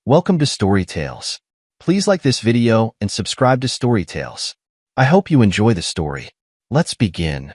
Welcome to Storytales. Please like this video and subscribe to Storytales. I hope you enjoy the story. Let's begin.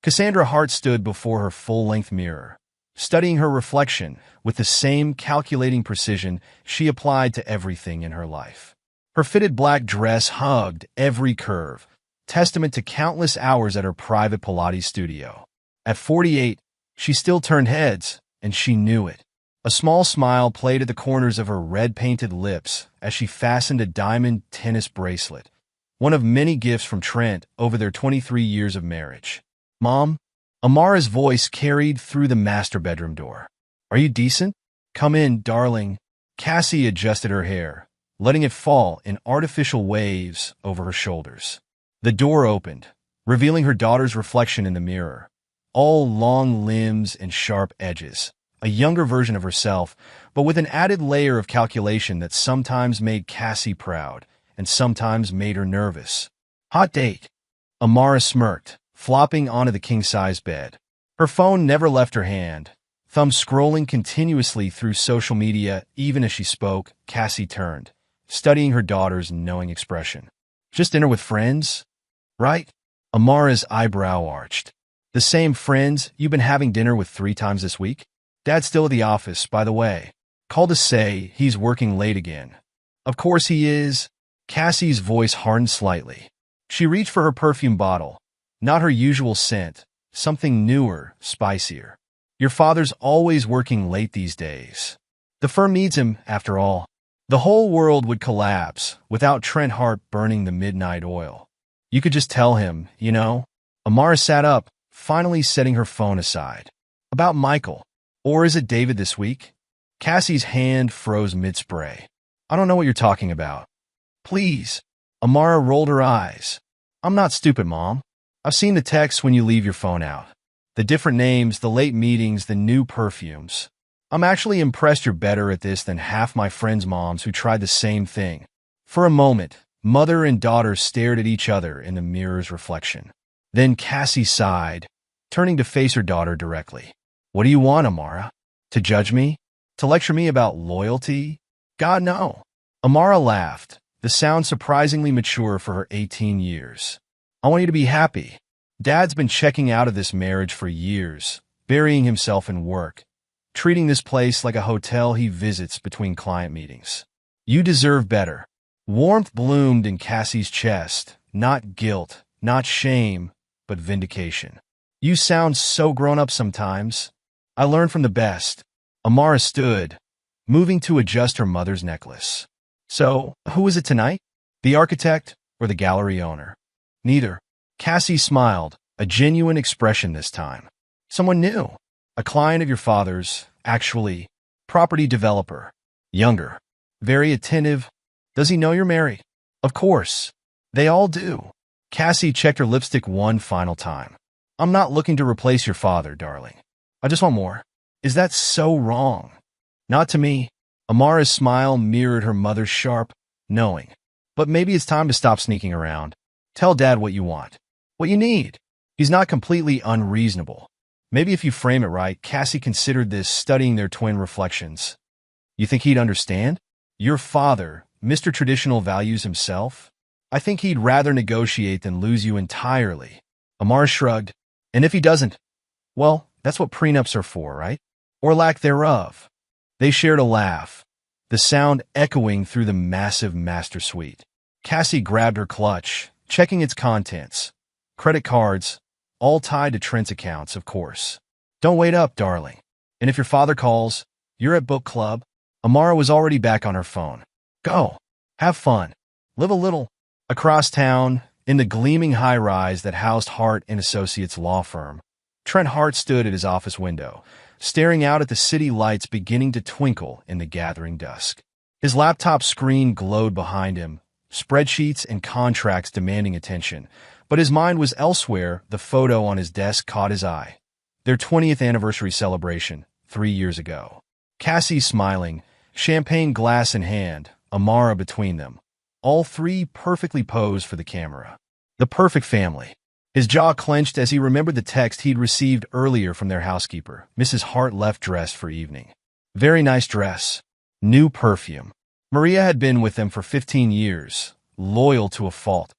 Cassandra Hart stood before her full-length mirror, studying her reflection with the same calculating precision she applied to everything in her life. Her fitted black dress hugged every curve, testament to countless hours at her private Pilates studio. At 48, she still turned heads, and she knew it. A small smile played at the corners of her red-painted lips as she fastened a diamond tennis bracelet, one of many gifts from Trent over their 23 years of marriage. "Mom?" Amara's voice carried through the master bedroom door. "Are you decent? Come in, darling." Cassie adjusted her hair, letting it fall in artificial waves over her shoulders. The door opened, revealing her daughter's reflection in the mirror, all long limbs and sharp edges. A younger version of herself, but with an added layer of calculation that sometimes made Cassie proud and sometimes made her nervous. "Hot date." Amara smirked, flopping onto the king-size bed. Her phone never left her hand, thumb scrolling continuously through social media. Even as she spoke, Cassie turned, studying her daughter's knowing expression. "Just dinner with friends, right?" Amara's eyebrow arched. "The same friends you've been having dinner with 3 times this week?" "Dad's still at the office, by the way. Called to say he's working late again." "Of course he is." Cassie's voice hardened slightly. She reached for her perfume bottle, not her usual scent, something newer, spicier. "Your father's always working late these days. The firm needs him, after all. The whole world would collapse without Trent Hart burning the midnight oil. You could just tell him, you know." Amara sat up, finally setting her phone aside. "About Michael. Or is it David this week?" Cassie's hand froze mid-spray. "I don't know what you're talking about." "Please." Amara rolled her eyes. "I'm not stupid, Mom. I've seen the texts when you leave your phone out. The different names, the late meetings, the new perfumes. I'm actually impressed you're better at this than half my friends' moms who tried the same thing." For a moment, mother and daughter stared at each other in the mirror's reflection. Then Cassie sighed, turning to face her daughter directly. "What do you want, Amara? To judge me? To lecture me about loyalty? God, no." Amara laughed, the sound surprisingly mature for her 18 years. "I want you to be happy. Dad's been checking out of this marriage for years, burying himself in work, treating this place like a hotel he visits between client meetings. You deserve better." Warmth bloomed in Cassie's chest, not guilt, not shame, but vindication. "You sound so grown up sometimes. I learned from the best." Amara stood, moving to adjust her mother's necklace. "So, who is it tonight? The architect or the gallery owner?" "Neither." Cassie smiled, a genuine expression this time. "Someone new. A client of your father's, actually. Property developer. Younger. Very attentive. Does he know you're married?" "Of course. They all do." Cassie checked her lipstick one final time. "I'm not looking to replace your father, darling. I just want more." "Is that so wrong?" "Not to me." Amara's smile mirrored her mother's sharp, knowing. "But maybe it's time to stop sneaking around. Tell Dad what you want, what you need. He's not completely unreasonable. Maybe if you frame it right." Cassie considered this, studying their twin reflections. "You think he'd understand? Your father, Mr. Traditional values himself. I think he'd rather negotiate than lose you entirely." Amara shrugged. "And if he doesn't? Well, that's what prenups are for, right? Or lack thereof." They shared a laugh, the sound echoing through the massive master suite. Cassie grabbed her clutch, checking its contents. Credit cards, all tied to Trent's accounts, of course. "Don't wait up, darling. And if your father calls, you're at book club." Amara was already back on her phone. "Go. Have fun. Live a little." Across town, in the gleaming high-rise that housed Hart and Associates law firm, Trent Hart stood at his office window, staring out at the city lights beginning to twinkle in the gathering dusk. His laptop screen glowed behind him, spreadsheets and contracts demanding attention, but his mind was elsewhere. The photo on his desk caught his eye. Their 20th anniversary celebration, 3 years ago. Cassie smiling, champagne glass in hand, Amara between them. All three perfectly posed for the camera. The perfect family. His jaw clenched as he remembered the text he'd received earlier from their housekeeper. Mrs. Hart left dressed for evening. "Very nice dress. New perfume." Maria had been with them for 15 years, loyal to a fault,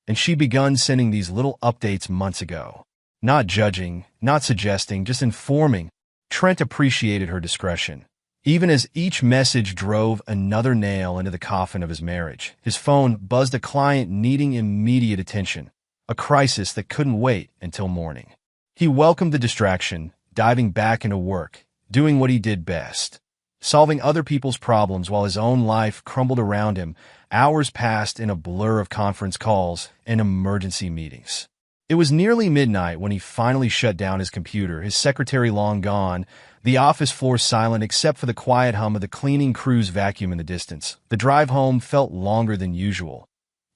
and she'd begun sending these little updates months ago. Not judging, not suggesting, just informing. Trent appreciated her discretion. Even as each message drove another nail into the coffin of his marriage, his phone buzzed a client needing immediate attention, a crisis that couldn't wait until morning. He welcomed the distraction, diving back into work, doing what he did best, solving other people's problems while his own life crumbled around him. Hours passed in a blur of conference calls and emergency meetings. It was nearly midnight when he finally shut down his computer, his secretary long gone, the office floor silent except for the quiet hum of the cleaning crew's vacuum in the distance. The drive home felt longer than usual,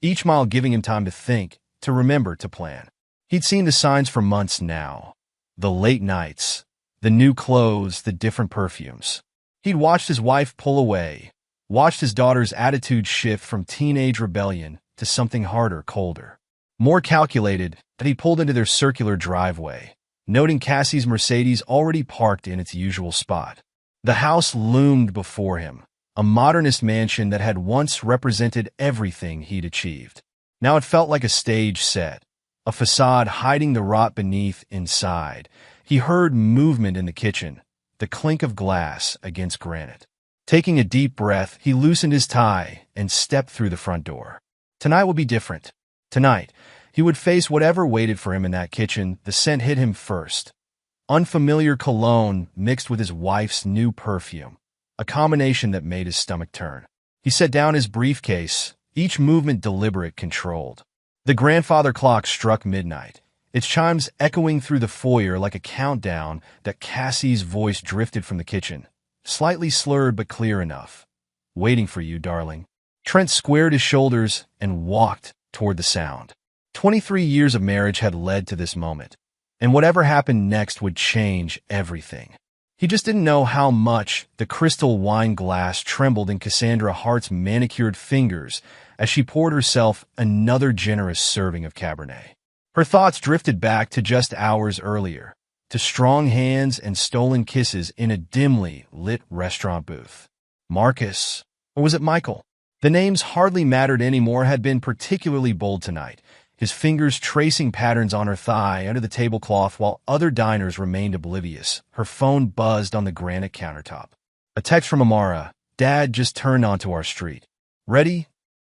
each mile giving him time to think, to remember, to plan. He'd seen the signs for months now. The late nights, the new clothes, the different perfumes. He'd watched his wife pull away, watched his daughter's attitude shift from teenage rebellion to something harder, colder, more calculated. That he pulled into their circular driveway, noting Cassie's Mercedes already parked in its usual spot. The house loomed before him, a modernist mansion that had once represented everything he'd achieved. Now it felt like a stage set, a facade hiding the rot beneath inside. He heard movement in the kitchen, the clink of glass against granite. Taking a deep breath, he loosened his tie and stepped through the front door. Tonight would be different. Tonight, he would face whatever waited for him in that kitchen. The scent hit him first. Unfamiliar cologne mixed with his wife's new perfume, a combination that made his stomach turn. He set down his briefcase, each movement deliberate, controlled. The grandfather clock struck midnight, its chimes echoing through the foyer like a countdown. That Cassie's voice drifted from the kitchen, slightly slurred but clear enough. "Waiting for you, darling." Trent squared his shoulders and walked toward the sound. 23 years of marriage had led to this moment, and whatever happened next would change everything. He just didn't know how much. The crystal wine glass trembled in Cassandra Hart's manicured fingers as she poured herself another generous serving of Cabernet. Her thoughts drifted back to just hours earlier, to strong hands and stolen kisses in a dimly lit restaurant booth. Marcus, or was it Michael? The names hardly mattered anymore. Had been particularly bold tonight, his fingers tracing patterns on her thigh under the tablecloth while other diners remained oblivious. Her phone buzzed on the granite countertop. A text from Amara. "Dad just turned onto our street. Ready?"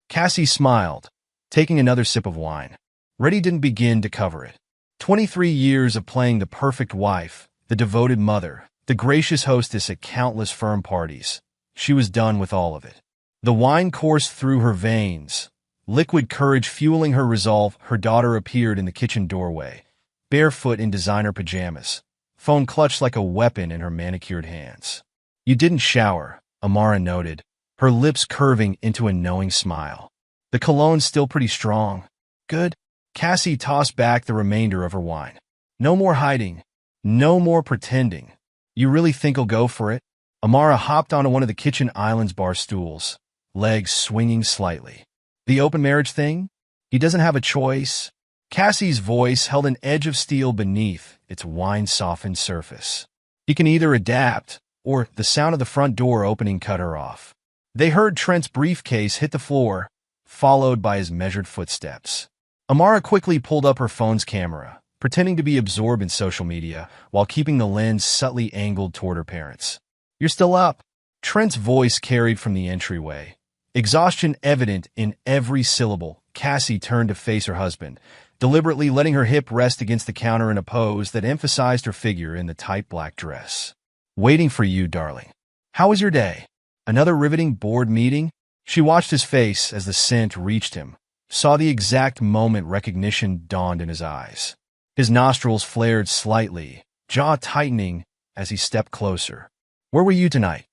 Cassie smiled, taking another sip of wine. Ready didn't begin to cover it. 23 years of playing the perfect wife, the devoted mother, the gracious hostess at countless firm parties. She was done with all of it. The wine coursed through her veins, liquid courage fueling her resolve. Her daughter appeared in the kitchen doorway, barefoot in designer pajamas, phone clutched like a weapon in her manicured hands. "You didn't shower," Amara noted, her lips curving into a knowing smile. "The cologne's still pretty strong." "Good." Cassie tossed back the remainder of her wine. "No more hiding. No more pretending. You really think he'll go for it?" Amara hopped onto one of the kitchen island's bar stools, legs swinging slightly. "The open marriage thing? He doesn't have a choice." Cassie's voice held an edge of steel beneath its wine-softened surface. "He can either adapt," or the sound of the front door opening cut her off. They heard Trent's briefcase hit the floor, followed by his measured footsteps. Amara quickly pulled up her phone's camera, pretending to be absorbed in social media while keeping the lens subtly angled toward her parents. "You're still up?" Trent's voice carried from the entryway, exhaustion evident in every syllable. Cassie turned to face her husband, deliberately letting her hip rest against the counter in a pose that emphasized her figure in the tight black dress. "Waiting for you, darling. How was your day? Another riveting board meeting?" She watched his face as the scent reached him, saw the exact moment recognition dawned in his eyes. His nostrils flared slightly, jaw tightening as he stepped closer. "Where were you tonight?"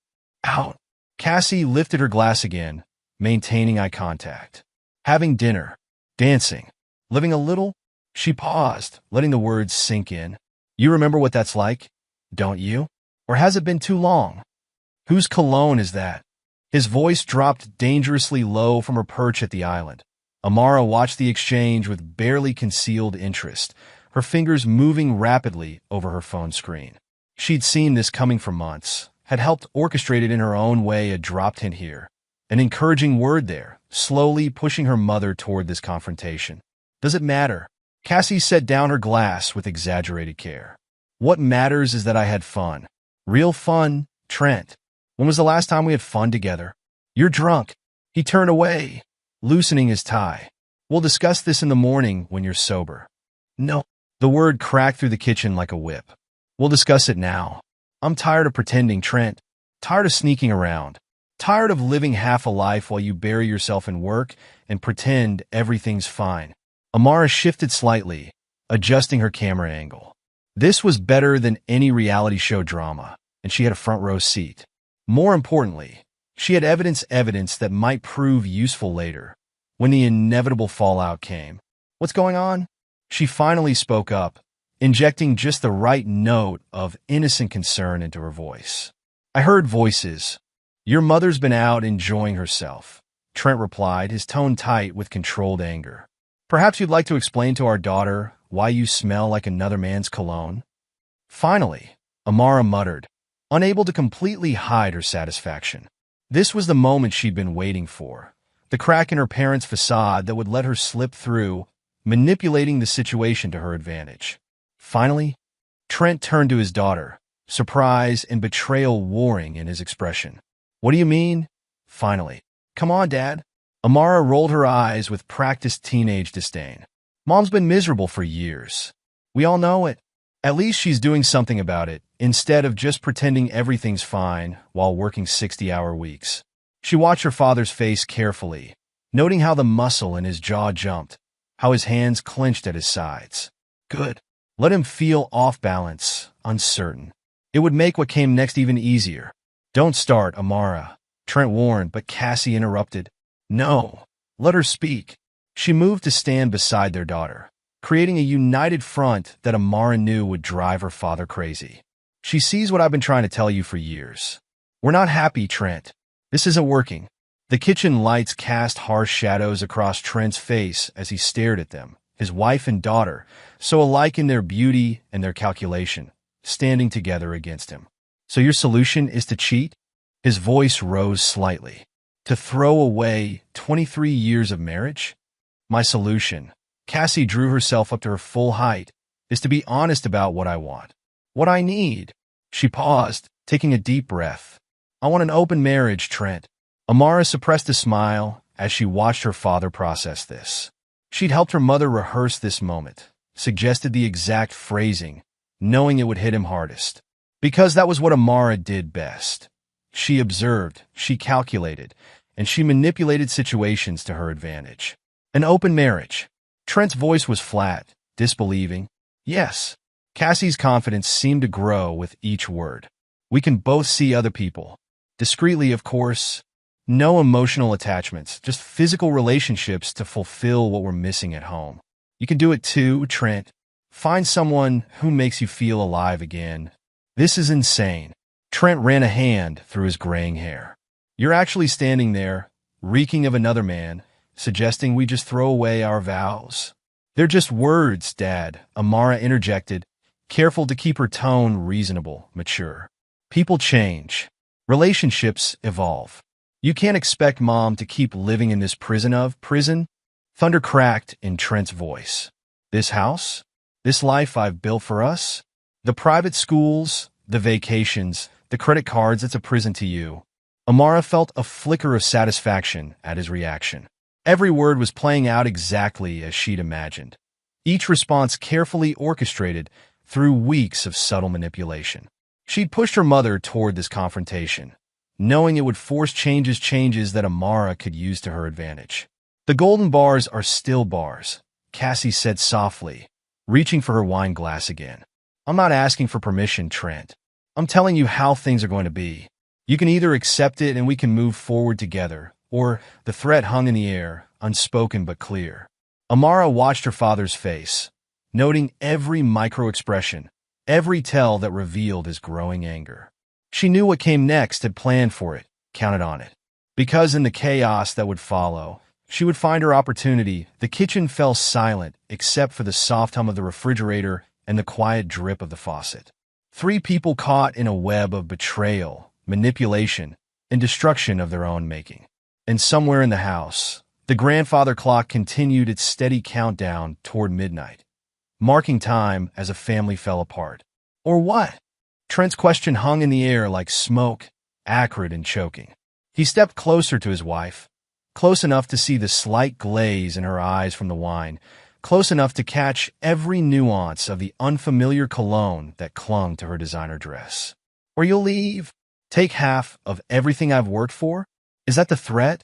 "Out." Cassie lifted her glass again, maintaining eye contact. "Having dinner. Dancing. Living a little?" She paused, letting the words sink in. "You remember what that's like, don't you? Or has it been too long?" "Whose cologne is that?" His voice dropped dangerously low from her perch at the island. Amara watched the exchange with barely concealed interest, her fingers moving rapidly over her phone screen. She'd seen this coming for months, had helped orchestrate it in her own way, a dropped hint here, An encouraging word there, slowly pushing her mother toward this confrontation. Does it matter? Cassie set down her glass with exaggerated care. What matters is that I had fun. Real fun, Trent. When was the last time we had fun together? You're drunk. He turned away, loosening his tie. We'll discuss this in the morning when you're sober. No. The word cracked through the kitchen like a whip. We'll discuss it now. I'm tired of pretending, Trent. Tired of sneaking around. Tired of living half a life while you bury yourself in work and pretend everything's fine. Amara shifted slightly, adjusting her camera angle. This was better than any reality show drama, and she had a front row seat. More importantly, she had evidence that might prove useful later, when the inevitable fallout came. What's going on? She finally spoke up, injecting just the right note of innocent concern into her voice. I heard voices. Your mother's been out enjoying herself, Trent replied, his tone tight with controlled anger. Perhaps you'd like to explain to our daughter why you smell like another man's cologne? Finally, Amara muttered, unable to completely hide her satisfaction. This was the moment she'd been waiting for, the crack in her parents' facade that would let her slip through, manipulating the situation to her advantage. Finally, Trent turned to his daughter, surprise and betrayal warring in his expression. What do you mean? Finally. Come on, Dad. Amara rolled her eyes with practiced teenage disdain. Mom's been miserable for years. We all know it. At least she's doing something about it, instead of just pretending everything's fine while working 60-hour weeks. She watched her father's face carefully, noting how the muscle in his jaw jumped, how his hands clenched at his sides. Good. Let him feel off balance, uncertain. It would make what came next even easier. Don't start, Amara, Trent warned, but Cassie interrupted. No, let her speak. She moved to stand beside their daughter, creating a united front that Amara knew would drive her father crazy. She sees what I've been trying to tell you for years. We're not happy, Trent. This isn't working. The kitchen lights cast harsh shadows across Trent's face as he stared at them, his wife and daughter, so alike in their beauty and their calculation, standing together against him. So your solution is to cheat? His voice rose slightly. To throw away 23 years of marriage? My solution, Cassie drew herself up to her full height, is to be honest about what I want. What I need. She paused, taking a deep breath. I want an open marriage, Trent. Amara suppressed a smile as she watched her father process this. She'd helped her mother rehearse this moment, suggested the exact phrasing, knowing it would hit him hardest. Because that was what Amara did best. She observed, she calculated, and she manipulated situations to her advantage. An open marriage. Trent's voice was flat, disbelieving. Yes. Cassie's confidence seemed to grow with each word. We can both see other people. Discreetly, of course. No emotional attachments, just physical relationships to fulfill what we're missing at home. You can do it too, Trent. Find someone who makes you feel alive again. This is insane. Trent ran a hand through his graying hair. You're actually standing there, reeking of another man, suggesting we just throw away our vows. They're just words, Dad, Amara interjected, careful to keep her tone reasonable, mature. People change. Relationships evolve. You can't expect Mom to keep living in this prison? Thunder cracked in Trent's voice. This house? This life I've built for us? The private schools, the vacations, the credit cards, it's a prison to you. Amara felt a flicker of satisfaction at his reaction. Every word was playing out exactly as she'd imagined. Each response carefully orchestrated through weeks of subtle manipulation. She'd pushed her mother toward this confrontation, knowing it would force changes that Amara could use to her advantage. The golden bars are still bars, Cassie said softly, reaching for her wine glass again. I'm not asking for permission, Trent. I'm telling you how things are going to be. You can either accept it and we can move forward together, or the threat hung in the air, unspoken but clear. Amara watched her father's face, noting every micro-expression, every tell that revealed his growing anger. She knew what came next, had planned for it, counted on it. Because in the chaos that would follow, she would find her opportunity. The kitchen fell silent, except for the soft hum of the refrigerator and the quiet drip of the faucet. Three people caught in a web of betrayal, manipulation, and destruction of their own making. And somewhere in the house, the grandfather clock continued its steady countdown toward midnight, marking time as a family fell apart. Or what? Trent's question hung in the air like smoke, acrid and choking. He stepped closer to his wife, close enough to see the slight glaze in her eyes from the wine, close enough to catch every nuance of the unfamiliar cologne that clung to her designer dress. Or you'll leave? Take half of everything I've worked for? Is that the threat?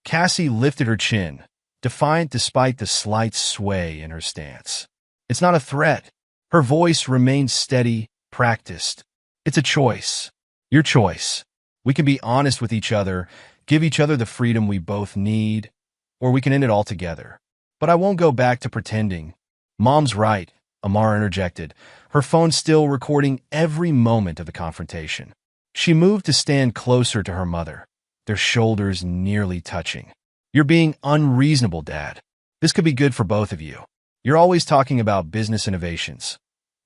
Cassie lifted her chin, defiant despite the slight sway in her stance. It's not a threat. Her voice remained steady, practiced. It's a choice. Your choice. We can be honest with each other, give each other the freedom we both need, or we can end it all together. But I won't go back to pretending. Mom's right, Amara interjected, her phone still recording every moment of the confrontation. She moved to stand closer to her mother, their shoulders nearly touching. You're being unreasonable, Dad. This could be good for both of you. You're always talking about business innovations.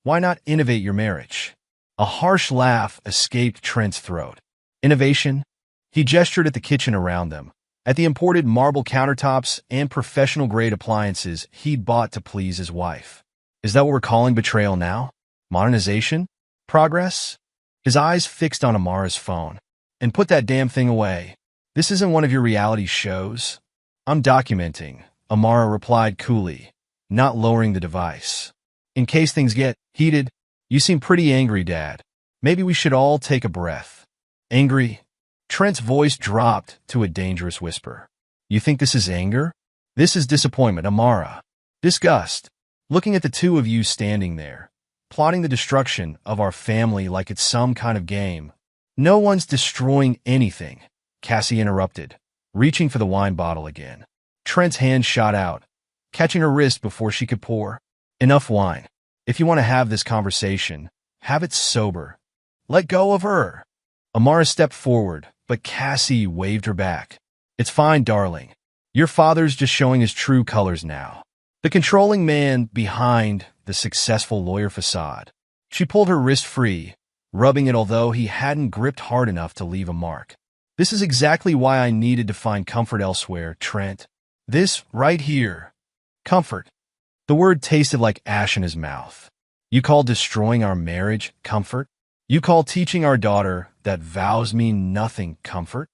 Why not innovate your marriage? A harsh laugh escaped Trent's throat. Innovation? He gestured at the kitchen around them, at the imported marble countertops and professional-grade appliances he'd bought to please his wife. Is that what we're calling betrayal now? Modernization? Progress? His eyes fixed on Amara's phone. And put that damn thing away. This isn't one of your reality shows. I'm documenting, Amara replied coolly, not lowering the device. In case things get heated, you seem pretty angry, Dad. Maybe we should all take a breath. Angry? Trent's voice dropped to a dangerous whisper. You think this is anger? This is disappointment, Amara. Disgust. Looking at the two of you standing there, plotting the destruction of our family like it's some kind of game. No one's destroying anything, Cassie interrupted, reaching for the wine bottle again. Trent's hand shot out, catching her wrist before she could pour. Enough wine. If you want to have this conversation, have it sober. Let go of her. Amara stepped forward, but Cassie waved her back. It's fine, darling. Your father's just showing his true colors now. The controlling man behind the successful lawyer facade. She pulled her wrist free, rubbing it although he hadn't gripped hard enough to leave a mark. This is exactly why I needed to find comfort elsewhere, Trent. This right here. Comfort. The word tasted like ash in his mouth. You call destroying our marriage comfort? You call teaching our daughter that vows mean nothing comfort?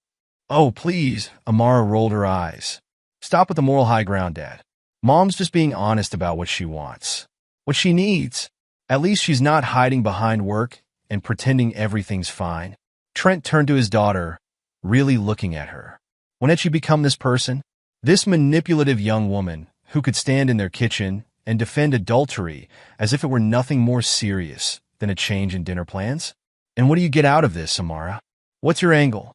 Oh, please, Amara rolled her eyes. Stop with the moral high ground, Dad. Mom's just being honest about what she wants. What she needs. At least she's not hiding behind work and pretending everything's fine. Trent turned to his daughter, really looking at her. When had she become this person? This manipulative young woman who could stand in their kitchen and defend adultery as if it were nothing more serious than a change in dinner plans? And what do you get out of this, Amara? What's your angle?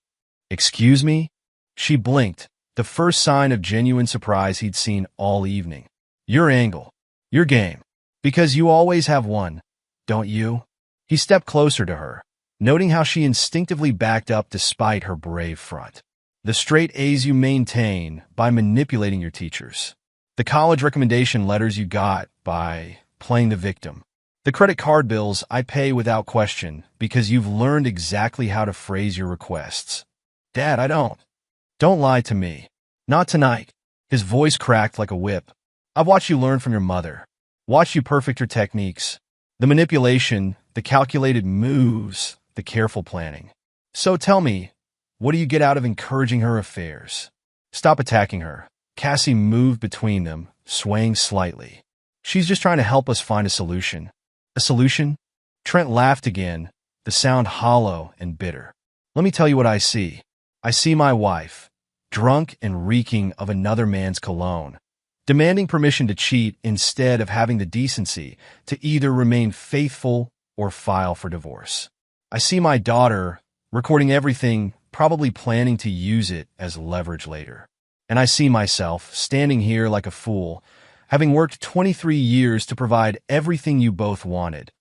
Excuse me? She blinked, the first sign of genuine surprise he'd seen all evening. Your angle. Your game. Because you always have one, don't you? He stepped closer to her, noting how she instinctively backed up despite her brave front. The straight A's you maintain by manipulating your teachers. The college recommendation letters you got by playing the victim. The credit card bills I pay without question because you've learned exactly how to phrase your requests. Dad, I don't. Don't lie to me. Not tonight. His voice cracked like a whip. I've watched you learn from your mother. Watched you perfect your techniques. The manipulation, the calculated moves, the careful planning. So tell me, what do you get out of encouraging her affairs? Stop attacking her. Cassie moved between them, swaying slightly. She's just trying to help us find a solution. A solution? Trent laughed again, the sound hollow and bitter. Let me tell you what I see. I see my wife, drunk and reeking of another man's cologne, demanding permission to cheat instead of having the decency to either remain faithful or file for divorce. I see my daughter recording everything, probably planning to use it as leverage later. And I see myself standing here like a fool, having worked 23 years to provide everything you both wanted,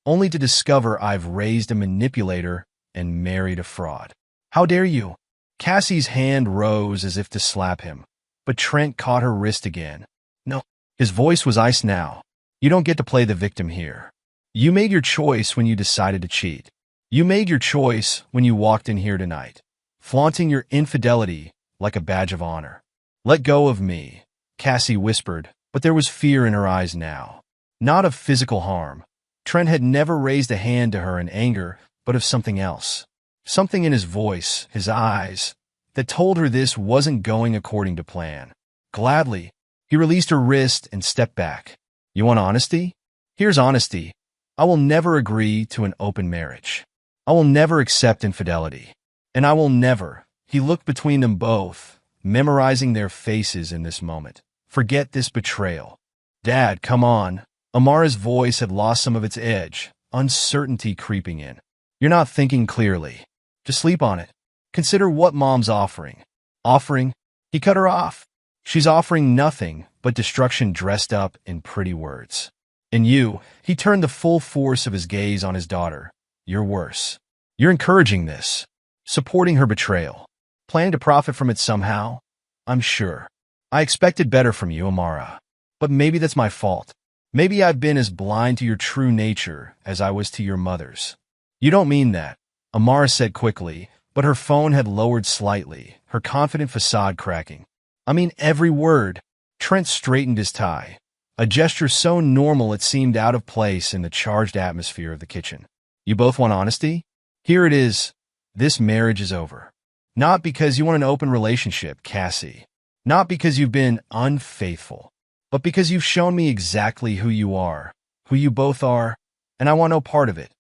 only to discover I've raised a manipulator and married a fraud. How dare you? Cassie's hand rose as if to slap him, but Trent caught her wrist again. No, his voice was ice now. You don't get to play the victim here. You made your choice when you decided to cheat. You made your choice when you walked in here tonight, flaunting your infidelity like a badge of honor. "Let go of me," Cassie whispered, but there was fear in her eyes now. Not of physical harm. Trent had never raised a hand to her in anger, but of something else. Something in his voice, his eyes, that told her this wasn't going according to plan. Gladly, he released her wrist and stepped back. "You want honesty? Here's honesty. I will never agree to an open marriage. I will never accept infidelity. And I will never," he looked between them both, memorizing their faces in this moment, "forget this betrayal." "Dad, come on." Amara's voice had lost some of its edge, uncertainty creeping in. "You're not thinking clearly. Just sleep on it. Consider what Mom's offering." "Offering?" He cut her off. "She's offering nothing but destruction dressed up in pretty words. And you," he turned the full force of his gaze on his daughter, "you're worse. You're encouraging this, supporting her betrayal, planning to profit from it somehow. I'm sure. I expected better from you, Amara. But maybe that's my fault. Maybe I've been as blind to your true nature as I was to your mother's." "You don't mean that," Amara said quickly, but her phone had lowered slightly, her confident facade cracking. "I mean every word." Trent straightened his tie, a gesture so normal it seemed out of place in the charged atmosphere of the kitchen. "You both want honesty? Here it is. This marriage is over. Not because you want an open relationship, Cassie. Not because you've been unfaithful. But because you've shown me exactly who you are, who you both are, and I want no part of it.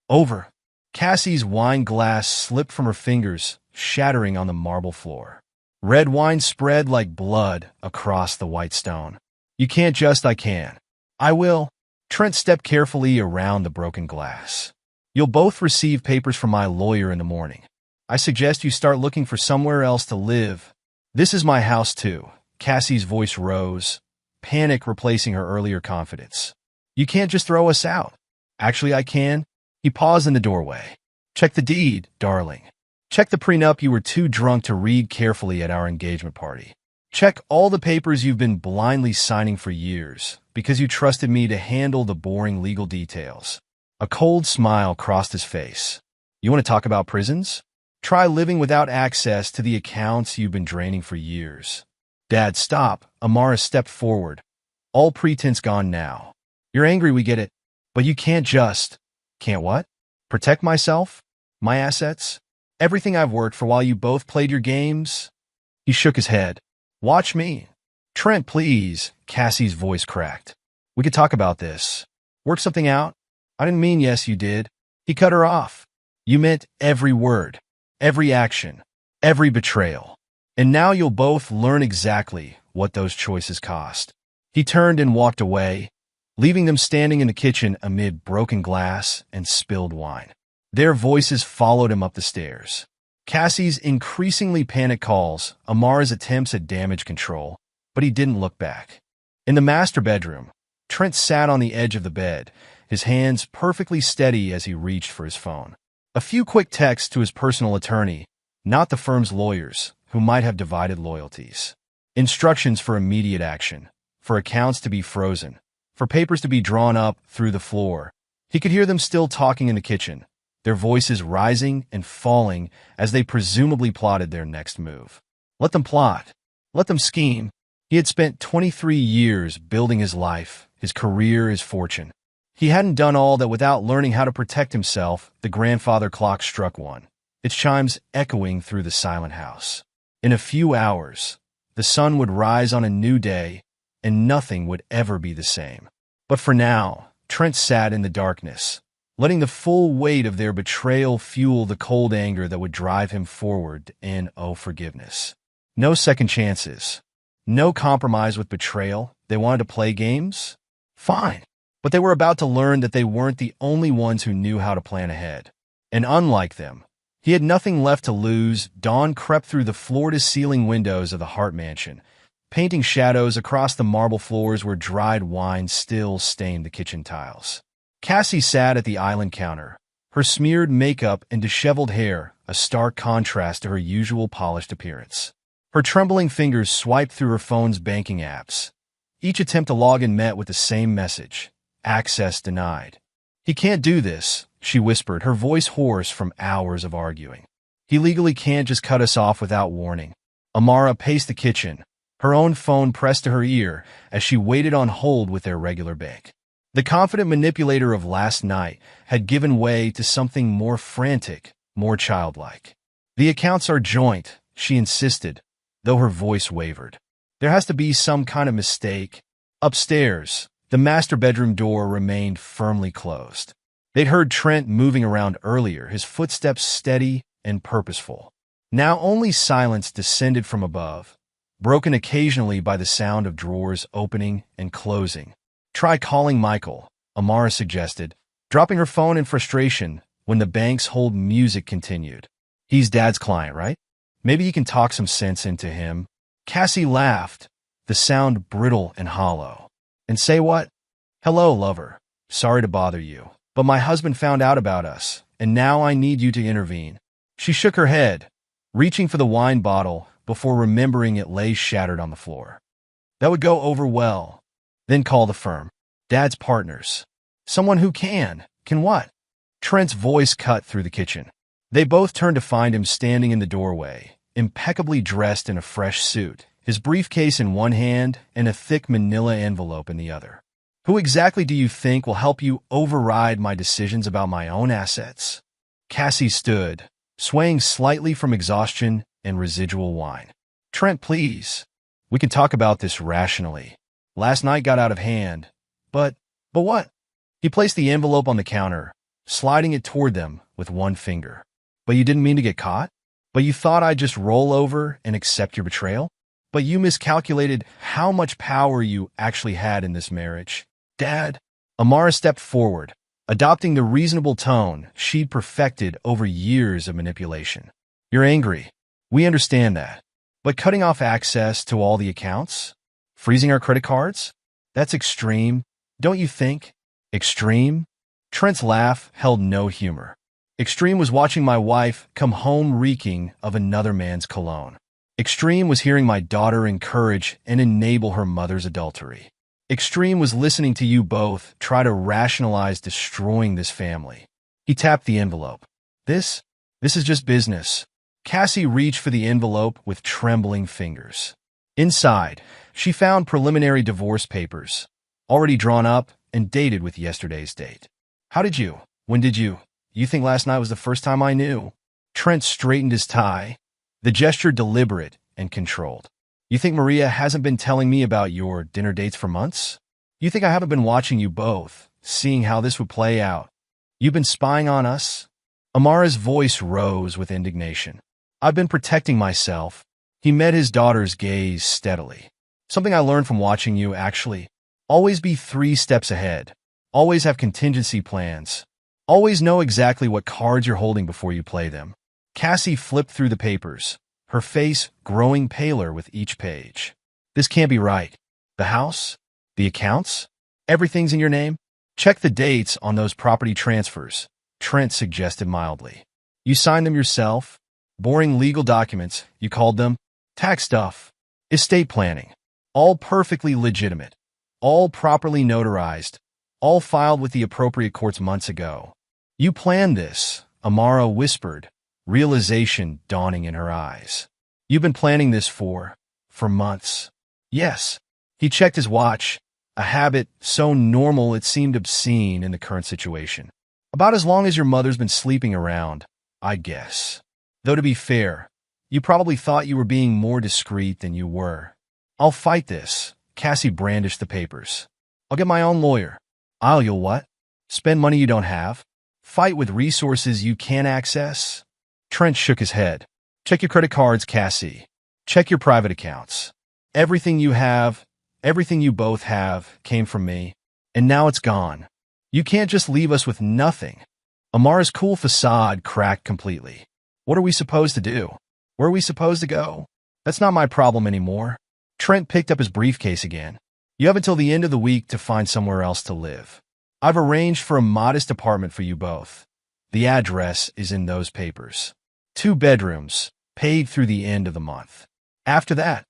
Over." Cassie's wine glass slipped from her fingers, shattering on the marble floor. Red wine spread like blood across the white stone. "You can't just, I can. I will." Trent stepped carefully around the broken glass. "You'll both receive papers from my lawyer in the morning. I suggest you start looking for somewhere else to live. This is my house too." Cassie's voice rose, panic replacing her earlier confidence. "You can't just throw us out." "Actually, I can." He paused in the doorway. "Check the deed, darling. Check the prenup you were too drunk to read carefully at our engagement party. Check all the papers you've been blindly signing for years because you trusted me to handle the boring legal details." A cold smile crossed his face. "You want to talk about prisons? Try living without access to the accounts you've been draining for years." "Dad, stop." Amara stepped forward. "All pretense gone now. You're angry, we get it. But you can't just..." "Can't what?" "Protect myself? My assets? Everything I've worked for while you both played your games?" He shook his head. "Watch me." "Trent, please." Cassie's voice cracked. "We could talk about this. Work something out." "I didn't mean yes, you did." He cut her off. "You meant every word, every action, every betrayal. And now you'll both learn exactly what those choices cost." He turned and walked away, leaving them standing in the kitchen amid broken glass and spilled wine. Their voices followed him up the stairs. Cassie's increasingly panicked calls, Amara's attempts at damage control, but he didn't look back. In the master bedroom, Trent sat on the edge of the bed, his hands perfectly steady as he reached for his phone. A few quick texts to his personal attorney, not the firm's lawyers, who might have divided loyalties. Instructions for immediate action, for accounts to be frozen, for papers to be drawn up through the floor. He could hear them still talking in the kitchen, their voices rising and falling as they presumably plotted their next move. Let them plot. Let them scheme. He had spent 23 years building his life, his career, his fortune. He hadn't done all that without learning how to protect himself. The grandfather clock struck one, its chimes echoing through the silent house. In a few hours, the sun would rise on a new day, and nothing would ever be the same. But for now, Trent sat in the darkness, letting the full weight of their betrayal fuel the cold anger that would drive him forward in forgiveness. No second chances. No compromise with betrayal. They wanted to play games? Fine. But they were about to learn that they weren't the only ones who knew how to plan ahead. And unlike them, he had nothing left to lose. Dawn crept through the floor-to-ceiling windows of the Hart mansion, painting shadows across the marble floors where dried wine still stained the kitchen tiles. Cassie sat at the island counter, her smeared makeup and disheveled hair a stark contrast to her usual polished appearance. Her trembling fingers swiped through her phone's banking apps. Each attempt to log in met with the same message: access denied. "He can't do this," she whispered, her voice hoarse from hours of arguing. "He legally can't just cut us off without warning." Amara paced the kitchen, her own phone pressed to her ear as she waited on hold with their regular bank. The confident manipulator of last night had given way to something more frantic, more childlike. The accounts are joint, she insisted, though her voice wavered. There has to be some kind of mistake. Upstairs, the master bedroom door remained firmly closed. They'd heard Trent moving around earlier, his footsteps steady and purposeful. Now only silence descended from above, broken occasionally by the sound of drawers opening and closing. Try calling Michael, Amara suggested, dropping her phone in frustration when the bank's hold music continued. He's Dad's client, right? Maybe you can talk some sense into him. Cassie laughed, the sound brittle and hollow. And say what? Hello, lover. Sorry to bother you, but my husband found out about us, and now I need you to intervene. She shook her head, reaching for the wine bottle before remembering it lay shattered on the floor. That would go over well. Then call the firm. Dad's partners. Someone who can what? Trent's voice cut through the kitchen. They both turned to find him standing in the doorway, impeccably dressed in a fresh suit, his briefcase in one hand and a thick manila envelope in the other. Who exactly do you think will help you override my decisions about my own assets? Cassie stood, swaying slightly from exhaustion and residual wine. Trent, please. We can talk about this rationally. Last night got out of hand. But what? He placed the envelope on the counter, sliding it toward them with one finger. But you didn't mean to get caught? But you thought I'd just roll over and accept your betrayal? But you miscalculated how much power you actually had in this marriage. Dad? Amara stepped forward, adopting the reasonable tone she'd perfected over years of manipulation. You're angry. We understand that. But cutting off access to all the accounts? Freezing our credit cards? That's extreme, don't you think? Extreme? Trent's laugh held no humor. Extreme was watching my wife come home reeking of another man's cologne. Extreme was hearing my daughter encourage and enable her mother's adultery. Extreme was listening to you both try to rationalize destroying this family. He tapped the envelope. This is just business. Cassie reached for the envelope with trembling fingers. Inside, she found preliminary divorce papers, already drawn up and dated with yesterday's date. When did you think last night was the first time I knew? Trent straightened his tie, the gesture deliberate and controlled. You think Maria hasn't been telling me about your dinner dates for months? You think I haven't been watching you both, seeing how this would play out? You've been spying on us? Amara's voice rose with indignation. I've been protecting myself. He met his daughter's gaze steadily. Something I learned from watching you, actually. Always be 3 steps ahead. Always have contingency plans. Always know exactly what cards you're holding before you play them. Cassie flipped through the papers, her face growing paler with each page. This can't be right. The house? The accounts? Everything's in your name? Check the dates on those property transfers, Trent suggested mildly. You signed them yourself? Boring legal documents, you called them? Tax stuff. Estate planning. All perfectly legitimate. All properly notarized. All filed with the appropriate courts months ago. You planned this, Amara whispered, realization dawning in her eyes. You've been planning this for months. Yes. He checked his watch, a habit so normal it seemed obscene in the current situation. About as long as your mother's been sleeping around, I guess. Though to be fair, you probably thought you were being more discreet than you were. I'll fight this. Cassie brandished the papers. I'll get my own lawyer. You'll what? Spend money you don't have? Fight with resources you can't access? Trent shook his head. Check your credit cards, Cassie. Check your private accounts. Everything you have, everything you both have, came from me, and now it's gone. You can't just leave us with nothing. Amara's cool facade cracked completely. What are we supposed to do? Where are we supposed to go? That's not my problem anymore. Trent picked up his briefcase again. You have until the end of the week to find somewhere else to live. I've arranged for a modest apartment for you both. The address is in those papers. 2 bedrooms, paid through the end of the month. After that,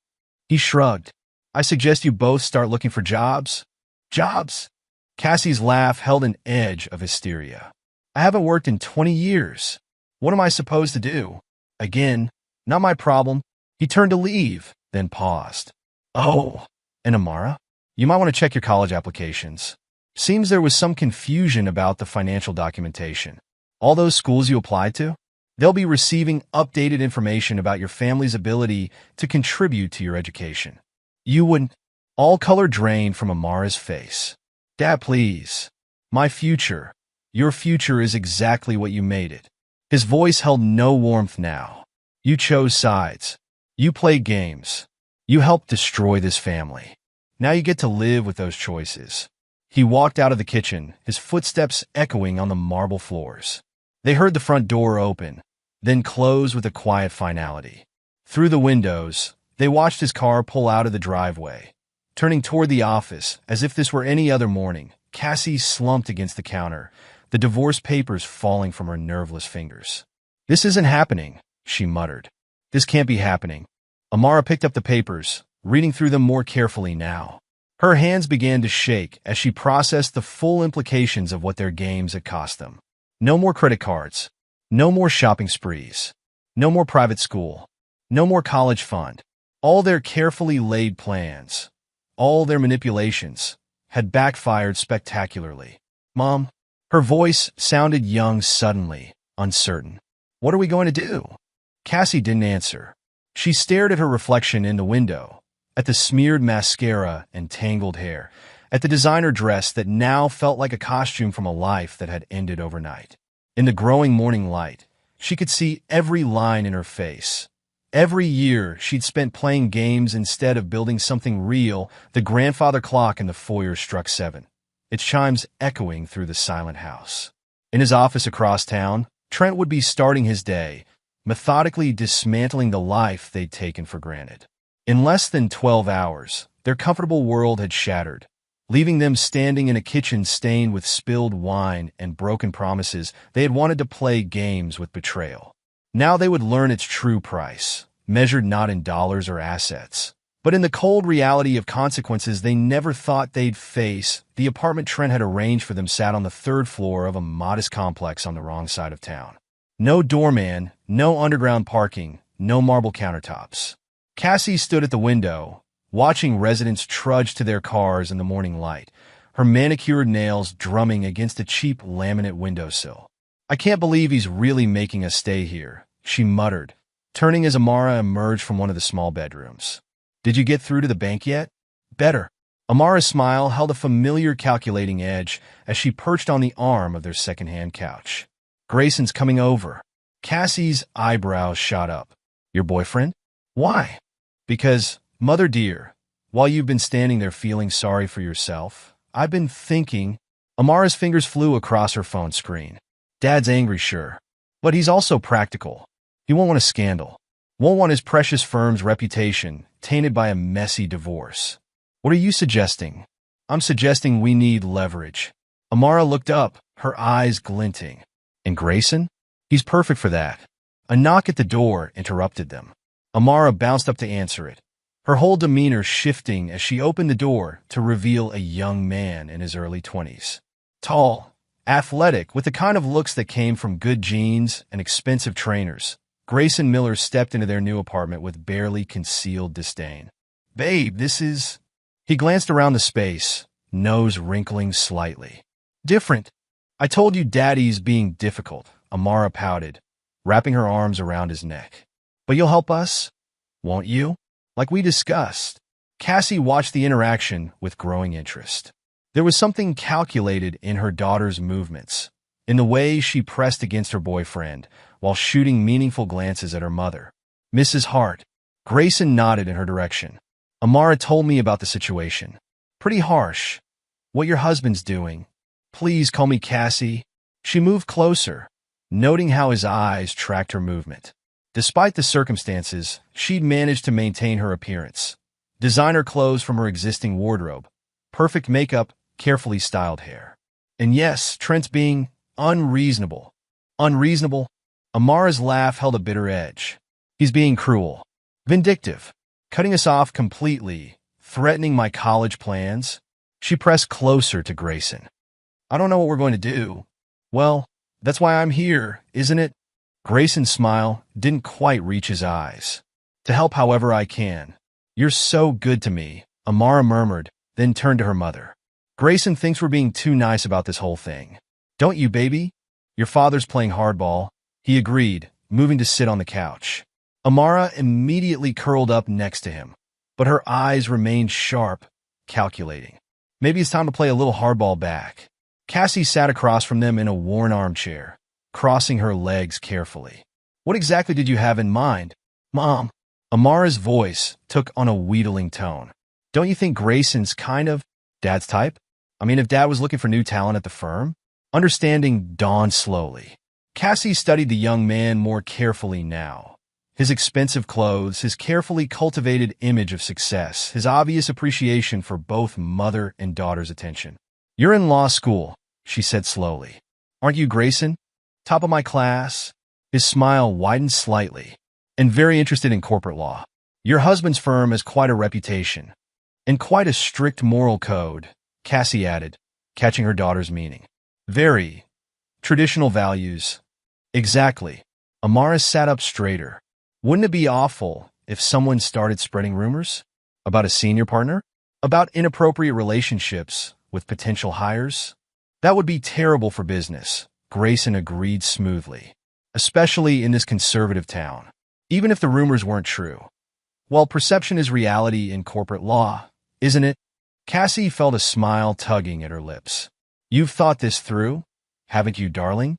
he shrugged. I suggest you both start looking for jobs. Jobs? Cassie's laugh held an edge of hysteria. I haven't worked in 20 years. What am I supposed to do? Again, not my problem. He turned to leave, then paused. Oh, and Amara? You might want to check your college applications. Seems there was some confusion about the financial documentation. All those schools you applied to? They'll be receiving updated information about your family's ability to contribute to your education. You wouldn't. All color drained from Amara's face. Dad, please. My future. Your future is exactly what you made it. His voice held no warmth now. You chose sides. You played games. You helped destroy this family. Now you get to live with those choices. He walked out of the kitchen, his footsteps echoing on the marble floors. They heard the front door open, then close with a quiet finality. Through the windows, they watched his car pull out of the driveway. Turning toward the office, as if this were any other morning, Cassie slumped against the counter, the divorce papers falling from her nerveless fingers. This isn't happening, she muttered. This can't be happening. Amara picked up the papers, reading through them more carefully now. Her hands began to shake as she processed the full implications of what their games had cost them. No more credit cards. No more shopping sprees. No more private school. No more college fund. All their carefully laid plans, all their manipulations, had backfired spectacularly. Mom, her voice sounded young suddenly, uncertain. What are we going to do? Cassie didn't answer. She stared at her reflection in the window, at the smeared mascara and tangled hair, at the designer dress that now felt like a costume from a life that had ended overnight. In the growing morning light, she could see every line in her face. Every year she'd spent playing games instead of building something real. The grandfather clock in the foyer struck 7, its chimes echoing through the silent house. In his office across town, Trent would be starting his day, methodically dismantling the life they'd taken for granted. In less than 12 hours, their comfortable world had shattered, leaving them standing in a kitchen stained with spilled wine and broken promises. They had wanted to play games with betrayal. Now they would learn its true price, measured not in dollars or assets, but in the cold reality of consequences they never thought they'd face. The apartment Trent had arranged for them sat on the 3rd floor of a modest complex on the wrong side of town. No doorman, no underground parking, no marble countertops. Cassie stood at the window, watching residents trudge to their cars in the morning light, her manicured nails drumming against a cheap laminate windowsill. I can't believe he's really making us stay here, she muttered, turning as Amara emerged from one of the small bedrooms. Did you get through to the bank yet? Better. Amara's smile held a familiar calculating edge as she perched on the arm of their second-hand couch. Grayson's coming over. Cassie's eyebrows shot up. Your boyfriend? Why? Because, mother dear, while you've been standing there feeling sorry for yourself, I've been thinking. Amara's fingers flew across her phone screen. Dad's angry, sure, but he's also practical. He won't want a scandal. Won't want his precious firm's reputation tainted by a messy divorce. What are you suggesting? I'm suggesting we need leverage. Amara looked up, her eyes glinting. And Grayson? He's perfect for that. A knock at the door interrupted them. Amara bounced up to answer it, her whole demeanor shifting as she opened the door to reveal a young man in his early 20s. Tall, athletic, with the kind of looks that came from good genes and expensive trainers, Grayson Miller stepped into their new apartment with barely concealed disdain. Babe, this is... He glanced around the space, nose wrinkling slightly. Different. I told you Daddy's being difficult, Amara pouted, wrapping her arms around his neck. But you'll help us? Won't you? Like we discussed. Cassie watched the interaction with growing interest. There was something calculated in her daughter's movements, in the way she pressed against her boyfriend, while shooting meaningful glances at her mother. Mrs. Hart. Grayson nodded in her direction. Amara told me about the situation. Pretty harsh. What your husband's doing. Please call me Cassie. She moved closer, noting how his eyes tracked her movement. Despite the circumstances, she'd managed to maintain her appearance. Designer clothes from her existing wardrobe, perfect makeup, carefully styled hair. And yes, Trent's being unreasonable. Unreasonable? Amara's laugh held a bitter edge. He's being cruel, vindictive, cutting us off completely, threatening my college plans. She pressed closer to Grayson. I don't know what we're going to do. Well, that's why I'm here, isn't it? Grayson's smile didn't quite reach his eyes. To help however I can. You're so good to me, Amara murmured, then turned to her mother. Grayson thinks we're being too nice about this whole thing. Don't you, baby? Your father's playing hardball, he agreed, moving to sit on the couch. Amara immediately curled up next to him, but her eyes remained sharp, calculating. Maybe it's time to play a little hardball back. Cassie sat across from them in a worn armchair, crossing her legs carefully. What exactly did you have in mind, Mom? Amara's voice took on a wheedling tone. Don't you think Grayson's kind of Dad's type? I mean, if Dad was looking for new talent at the firm? Understanding dawned slowly. Cassie studied the young man more carefully now. His expensive clothes, his carefully cultivated image of success, his obvious appreciation for both mother and daughter's attention. You're in law school, she said slowly. Aren't you, Grayson? Top of my class? His smile widened slightly. And very interested in corporate law. Your husband's firm has quite a reputation. And quite a strict moral code, Cassie added, catching her daughter's meaning. Very. Traditional values. Exactly. Amara sat up straighter. Wouldn't it be awful if someone started spreading rumors? About a senior partner? About inappropriate relationships with potential hires? That would be terrible for business, Grayson agreed smoothly. Especially in this conservative town. Even if the rumors weren't true. Well, perception is reality in corporate law, isn't it? Cassie felt a smile tugging at her lips. You've thought this through, haven't you, darling?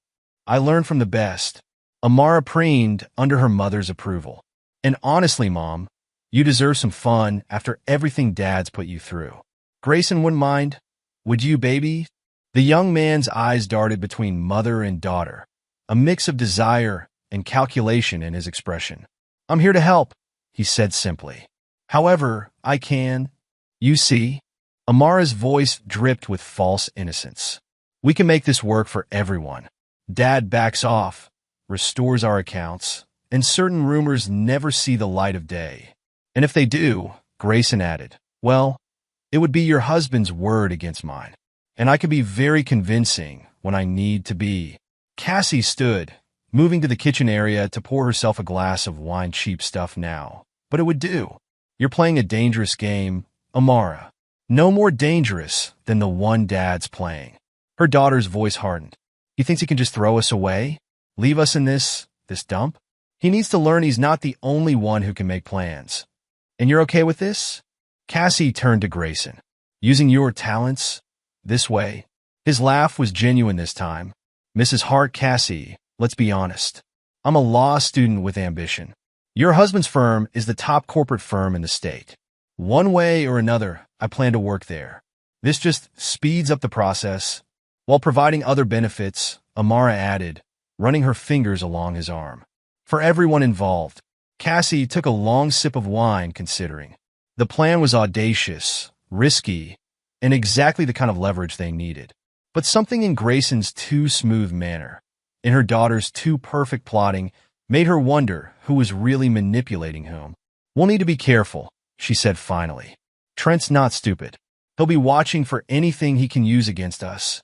I learned from the best. Amara preened under her mother's approval. And honestly, Mom, you deserve some fun after everything Dad's put you through. Grayson wouldn't mind. Would you, baby? The young man's eyes darted between mother and daughter, a mix of desire and calculation in his expression. I'm here to help, he said simply. However, I can. You see? Amara's voice dripped with false innocence. We can make this work for everyone. Dad backs off, restores our accounts, and certain rumors never see the light of day. And if they do, Grayson added, well, it would be your husband's word against mine. And I can be very convincing when I need to be. Cassie stood, moving to the kitchen area to pour herself a glass of wine. Cheap stuff now. But it would do. You're playing a dangerous game, Amara. No more dangerous than the one Dad's playing. Her daughter's voice hardened. He thinks he can just throw us away? Leave us in this dump? He needs to learn he's not the only one who can make plans. And you're okay with this? Cassie turned to Grayson. Using your talents this way? His laugh was genuine this time. Mrs. Hart, Cassie, let's be honest. I'm a law student with ambition. Your husband's firm is the top corporate firm in the state. One way or another, I plan to work there. This just speeds up the process, while providing other benefits, Amara added, running her fingers along his arm. For everyone involved. Cassie took a long sip of wine, considering. The plan was audacious, risky, and exactly the kind of leverage they needed. But something in Grayson's too smooth manner, in her daughter's too perfect plotting, made her wonder who was really manipulating whom. We'll need to be careful, she said finally. Trent's not stupid. He'll be watching for anything he can use against us.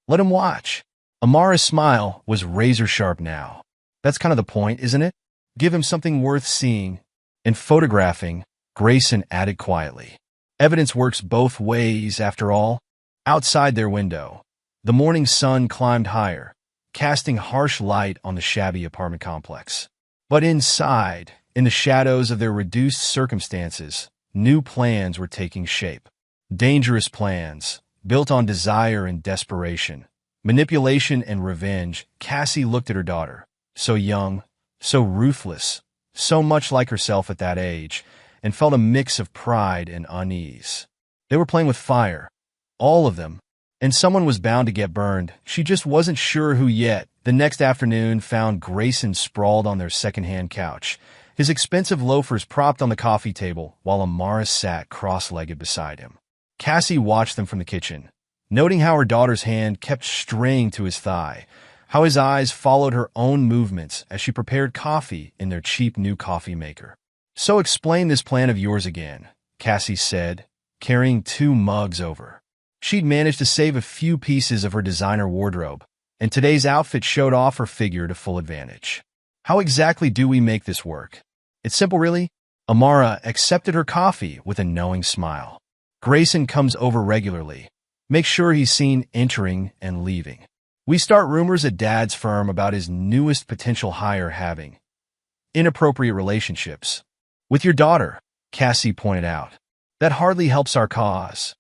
Let him watch. Amara's smile was razor-sharp now. That's kind of the point, isn't it? Give him something worth seeing and photographing, Grayson added quietly. Evidence works both ways, after all. Outside their window, the morning sun climbed higher, casting harsh light on the shabby apartment complex. But inside, in the shadows of their reduced circumstances, new plans were taking shape. Dangerous plans, built on desire and desperation, manipulation and revenge. Cassie looked at her daughter, so young, so ruthless, so much like herself at that age, and felt a mix of pride and unease. They were playing with fire, all of them, and someone was bound to get burned. She just wasn't sure who yet. The next afternoon found Grayson sprawled on their second-hand couch, his expensive loafers propped on the coffee table, while Amara sat cross-legged beside him. Cassie watched them from the kitchen, noting how her daughter's hand kept straying to his thigh, how his eyes followed her own movements as she prepared coffee in their cheap new coffee maker. So explain this plan of yours again, Cassie said, carrying 2 mugs over. She'd managed to save a few pieces of her designer wardrobe, and today's outfit showed off her figure to full advantage. How exactly do we make this work? It's simple, really. Amara accepted her coffee with a knowing smile. Grayson comes over regularly. Make sure he's seen entering and leaving. We start rumors at Dad's firm about his newest potential hire having inappropriate relationships with your daughter, Cassie pointed out. That hardly helps our cause.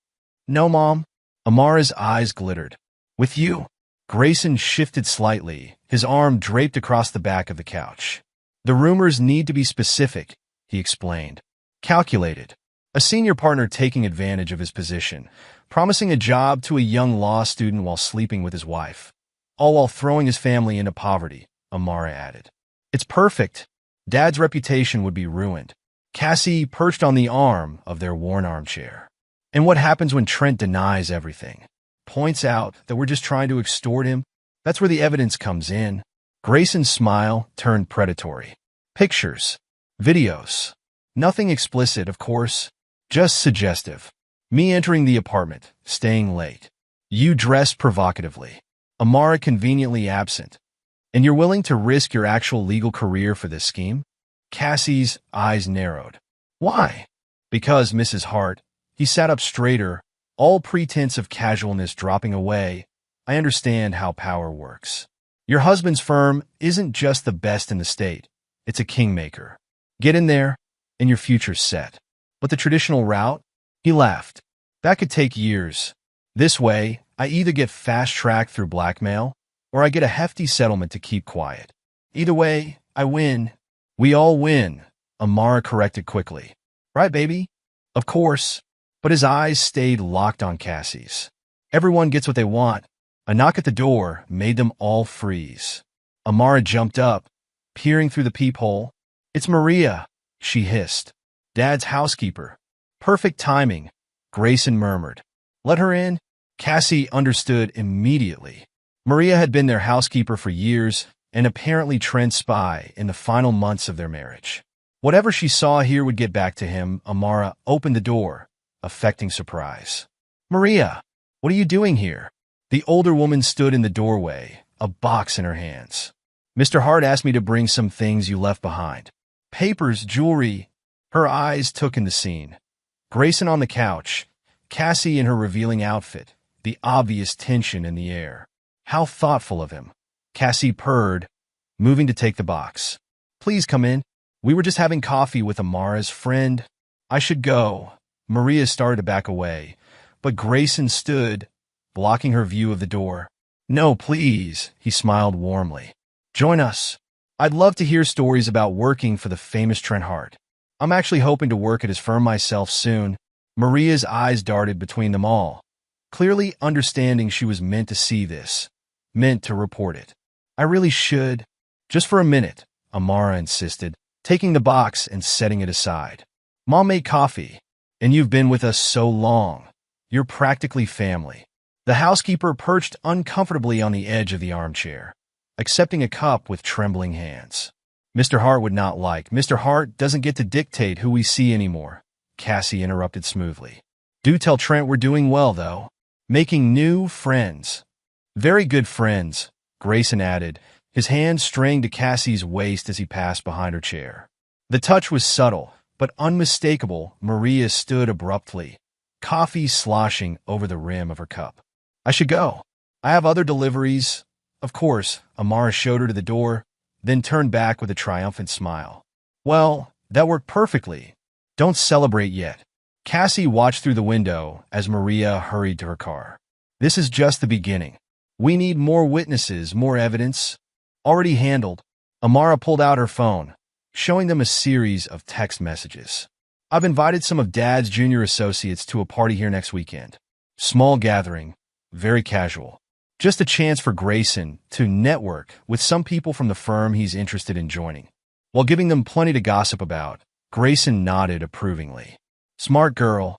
No, Mom. Amara's eyes glittered. With you? Grayson shifted slightly, his arm draped across the back of the couch. The rumors need to be specific, he explained. Calculated. A senior partner taking advantage of his position, promising a job to a young law student while sleeping with his wife, all while throwing his family into poverty, Amara added. It's perfect. Dad's reputation would be ruined. Cassie perched on the arm of their worn armchair. And what happens when Trent denies everything? Points out that we're just trying to extort him? That's where the evidence comes in. Grayson's smile turned predatory. Pictures. Videos. Nothing explicit, of course. Just suggestive. Me entering the apartment, staying late. You dressed provocatively. Amara conveniently absent. And you're willing to risk your actual legal career for this scheme? Cassie's eyes narrowed. Why? Because, Mrs. Hart. He sat up straighter, all pretense of casualness dropping away. I understand how power works. Your husband's firm isn't just the best in the state. It's a kingmaker. Get in there, and your future's set. But the traditional route? He laughed. That could take years. This way, I either get fast-tracked through blackmail, or I get a hefty settlement to keep quiet. Either way, I win. We all win, Amara corrected quickly. Right, baby? Of course. But his eyes stayed locked on Cassie's. Everyone gets what they want. A knock at the door made them all freeze. Amara jumped up, peering through the peephole. It's Maria, she hissed. Dad's housekeeper. Perfect timing, Grayson murmured. Let her in. Cassie understood immediately. Maria had been their housekeeper for years and apparently Trent's spy in the final months of their marriage. Whatever she saw here would get back to him. Amara opened the door, affecting surprise. Maria, what are you doing here? The older woman stood in the doorway, a box in her hands. Mr. Hart asked me to bring some things you left behind. Papers, jewelry. Her eyes took in the scene. Grayson on the couch, Cassie in her revealing outfit, the obvious tension in the air. How thoughtful of him. Cassie purred, moving to take the box. Please come in. We were just having coffee with Amara's friend. I should go. Maria started to back away, but Grayson stood, blocking her view of the door. No, please, he smiled warmly. Join us. I'd love to hear stories about working for the famous Trent Hart. I'm actually hoping to work at his firm myself soon. Maria's eyes darted between them all, clearly understanding she was meant to see this, meant to report it. I really should. Just for a minute, Amara insisted, taking the box and setting it aside. Mom made coffee, and you've been with us so long. You're practically family. The housekeeper perched uncomfortably on the edge of the armchair, accepting a cup with trembling hands. Mr. Hart would not like. Mr. Hart doesn't get to dictate who we see anymore, Cassie interrupted smoothly. Do tell Trent we're doing well, though. Making new friends. Very good friends, Grayson added, his hand straying to Cassie's waist as he passed behind her chair. The touch was subtle, but unmistakable. Maria stood abruptly, coffee sloshing over the rim of her cup. I should go. I have other deliveries. Of course, Amara showed her to the door, then turned back with a triumphant smile. Well, that worked perfectly. Don't celebrate yet. Cassie watched through the window as Maria hurried to her car. This is just the beginning. We need more witnesses, more evidence. Already handled. Amara pulled out her phone, showing them a series of text messages. I've invited some of Dad's junior associates to a party here next weekend. Small gathering, very casual. Just a chance for Grayson to network with some people from the firm he's interested in joining. While giving them plenty to gossip about, Grayson nodded approvingly. Smart girl.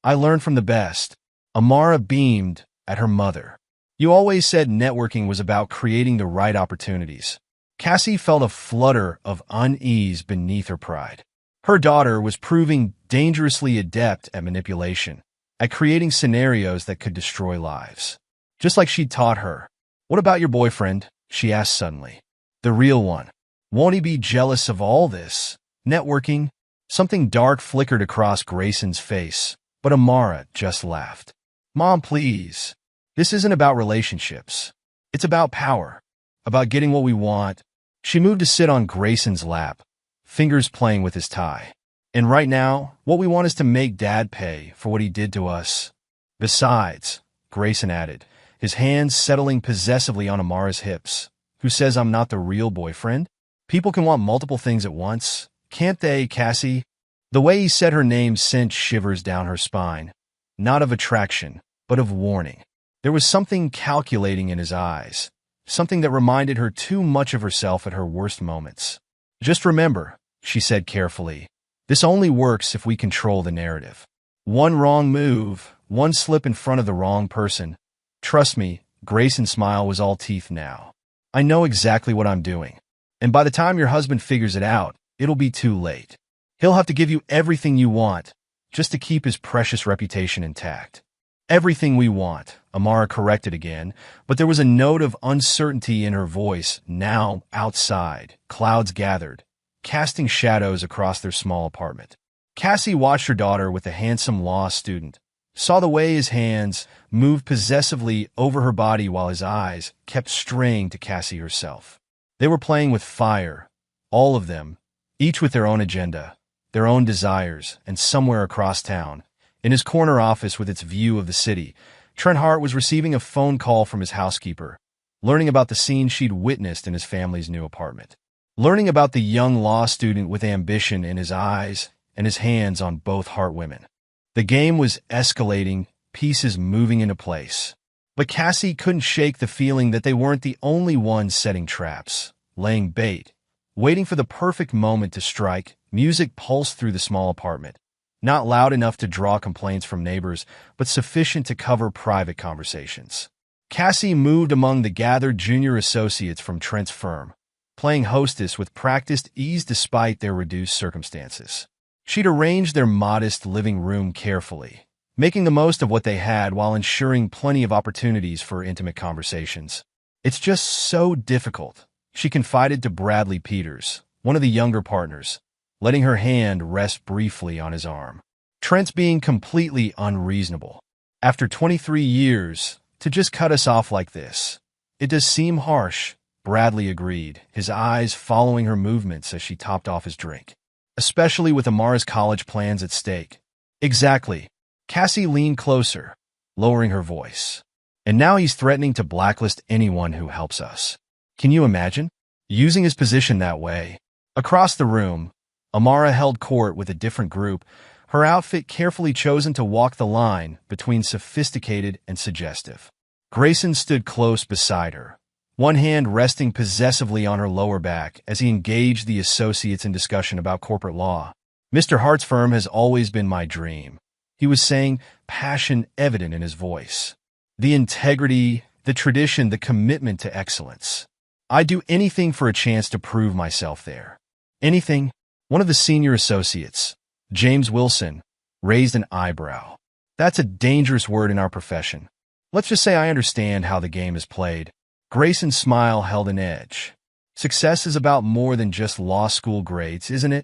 I learned from the best. Amara beamed at her mother. You always said networking was about creating the right opportunities. Cassie felt a flutter of unease beneath her pride. Her daughter was proving dangerously adept at manipulation, at creating scenarios that could destroy lives. Just like she'd taught her. What about your boyfriend? She asked suddenly. The real one. Won't he be jealous of all this? Networking? Something dark flickered across Grayson's face, but Amara just laughed. Mom, please. This isn't about relationships. It's about power, about getting what we want. She moved to sit on Grayson's lap, fingers playing with his tie. And right now, what we want is to make Dad pay for what he did to us. Besides, Grayson added, his hands settling possessively on Amara's hips. Who says I'm not the real boyfriend? People can want multiple things at once, can't they, Cassie? The way he said her name sent shivers down her spine, not of attraction, but of warning. There was something calculating in his eyes, something that reminded her too much of herself at her worst moments. Just remember, she said carefully, this only works if we control the narrative. One wrong move, one slip in front of the wrong person. Trust me, Grayson's smile was all teeth now. I know exactly what I'm doing. And by the time your husband figures it out, it'll be too late. He'll have to give you everything you want, just to keep his precious reputation intact. Everything we want, Amara corrected again, but there was a note of uncertainty in her voice. Now, outside, clouds gathered, casting shadows across their small apartment. Cassie watched her daughter with the handsome law student, saw the way his hands moved possessively over her body while his eyes kept straying to Cassie herself. They were playing with fire, all of them, each with their own agenda, their own desires, and somewhere across town, in his corner office with its view of the city, Trent Hart was receiving a phone call from his housekeeper, learning about the scene she'd witnessed in his family's new apartment, learning about the young law student with ambition in his eyes and his hands on both Hart women. The game was escalating, pieces moving into place. But Cassie couldn't shake the feeling that they weren't the only ones setting traps, laying bait, waiting for the perfect moment to strike. Music pulsed through the small apartment, not loud enough to draw complaints from neighbors, but sufficient to cover private conversations. Cassie moved among the gathered junior associates from Trent's firm, playing hostess with practiced ease despite their reduced circumstances. She'd arranged their modest living room carefully, making the most of what they had while ensuring plenty of opportunities for intimate conversations. It's just so difficult, she confided to Bradley Peters, one of the younger partners, letting her hand rest briefly on his arm. Trent's being completely unreasonable. After 23 years, to just cut us off like this. It does seem harsh, Bradley agreed, his eyes following her movements as she topped off his drink. Especially with Amara's college plans at stake. Exactly. Cassie leaned closer, lowering her voice. And now he's threatening to blacklist anyone who helps us. Can you imagine? Using his position that way. Across the room, Amara held court with a different group, her outfit carefully chosen to walk the line between sophisticated and suggestive. Grayson stood close beside her, one hand resting possessively on her lower back as he engaged the associates in discussion about corporate law. Mr. Hart's firm has always been my dream, he was saying, passion evident in his voice. The integrity, the tradition, the commitment to excellence. I'd do anything for a chance to prove myself there. Anything. One of the senior associates, James Wilson, raised an eyebrow. That's a dangerous word in our profession. Let's just say I understand how the game is played. Grayson's smile held an edge. Success is about more than just law school grades, isn't it?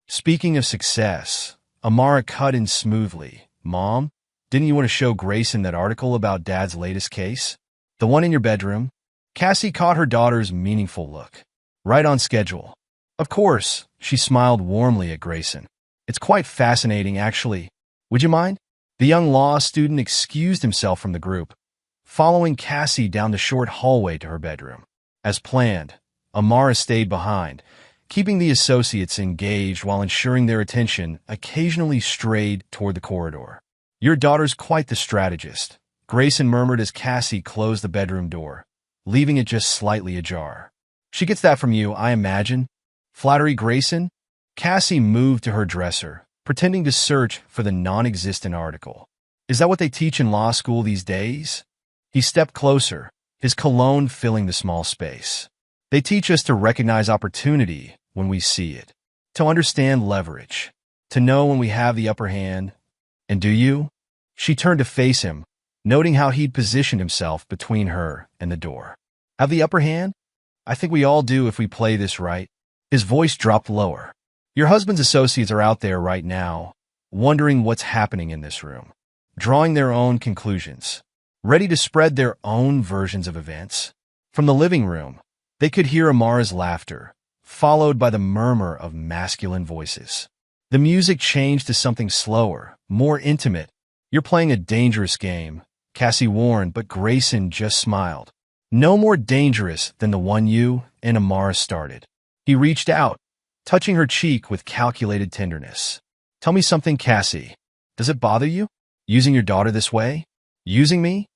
Speaking of success, Amara cut in smoothly. Mom, didn't you want to show Grayson that article about Dad's latest case? The one in your bedroom? Cassie caught her daughter's meaningful look. Right on schedule. Of course, she smiled warmly at Grayson. It's quite fascinating, actually. Would you mind? The young law student excused himself from the group, following Cassie down the short hallway to her bedroom. As planned, Amara stayed behind, keeping the associates engaged while ensuring their attention occasionally strayed toward the corridor. Your daughter's quite the strategist, Grayson murmured as Cassie closed the bedroom door, leaving it just slightly ajar. She gets that from you, I imagine. Flattery, Grayson? Cassie moved to her dresser, pretending to search for the non-existent article. Is that what they teach in law school these days? He stepped closer, his cologne filling the small space. They teach us to recognize opportunity when we see it, to understand leverage, to know when we have the upper hand. And do you? She turned to face him, noting how he'd positioned himself between her and the door. Have the upper hand? I think we all do if we play this right. His voice dropped lower. Your husband's associates are out there right now, wondering what's happening in this room, drawing their own conclusions, ready to spread their own versions of events. From the living room, they could hear Amara's laughter, followed by the murmur of masculine voices. The music changed to something slower, more intimate. "You're playing a dangerous game," Cassie warned, but Grayson just smiled. "No more dangerous than the one you and Amara started." He reached out, touching her cheek with calculated tenderness. "Tell me something, Cassie. Does it bother you? Using your daughter this way? Using me?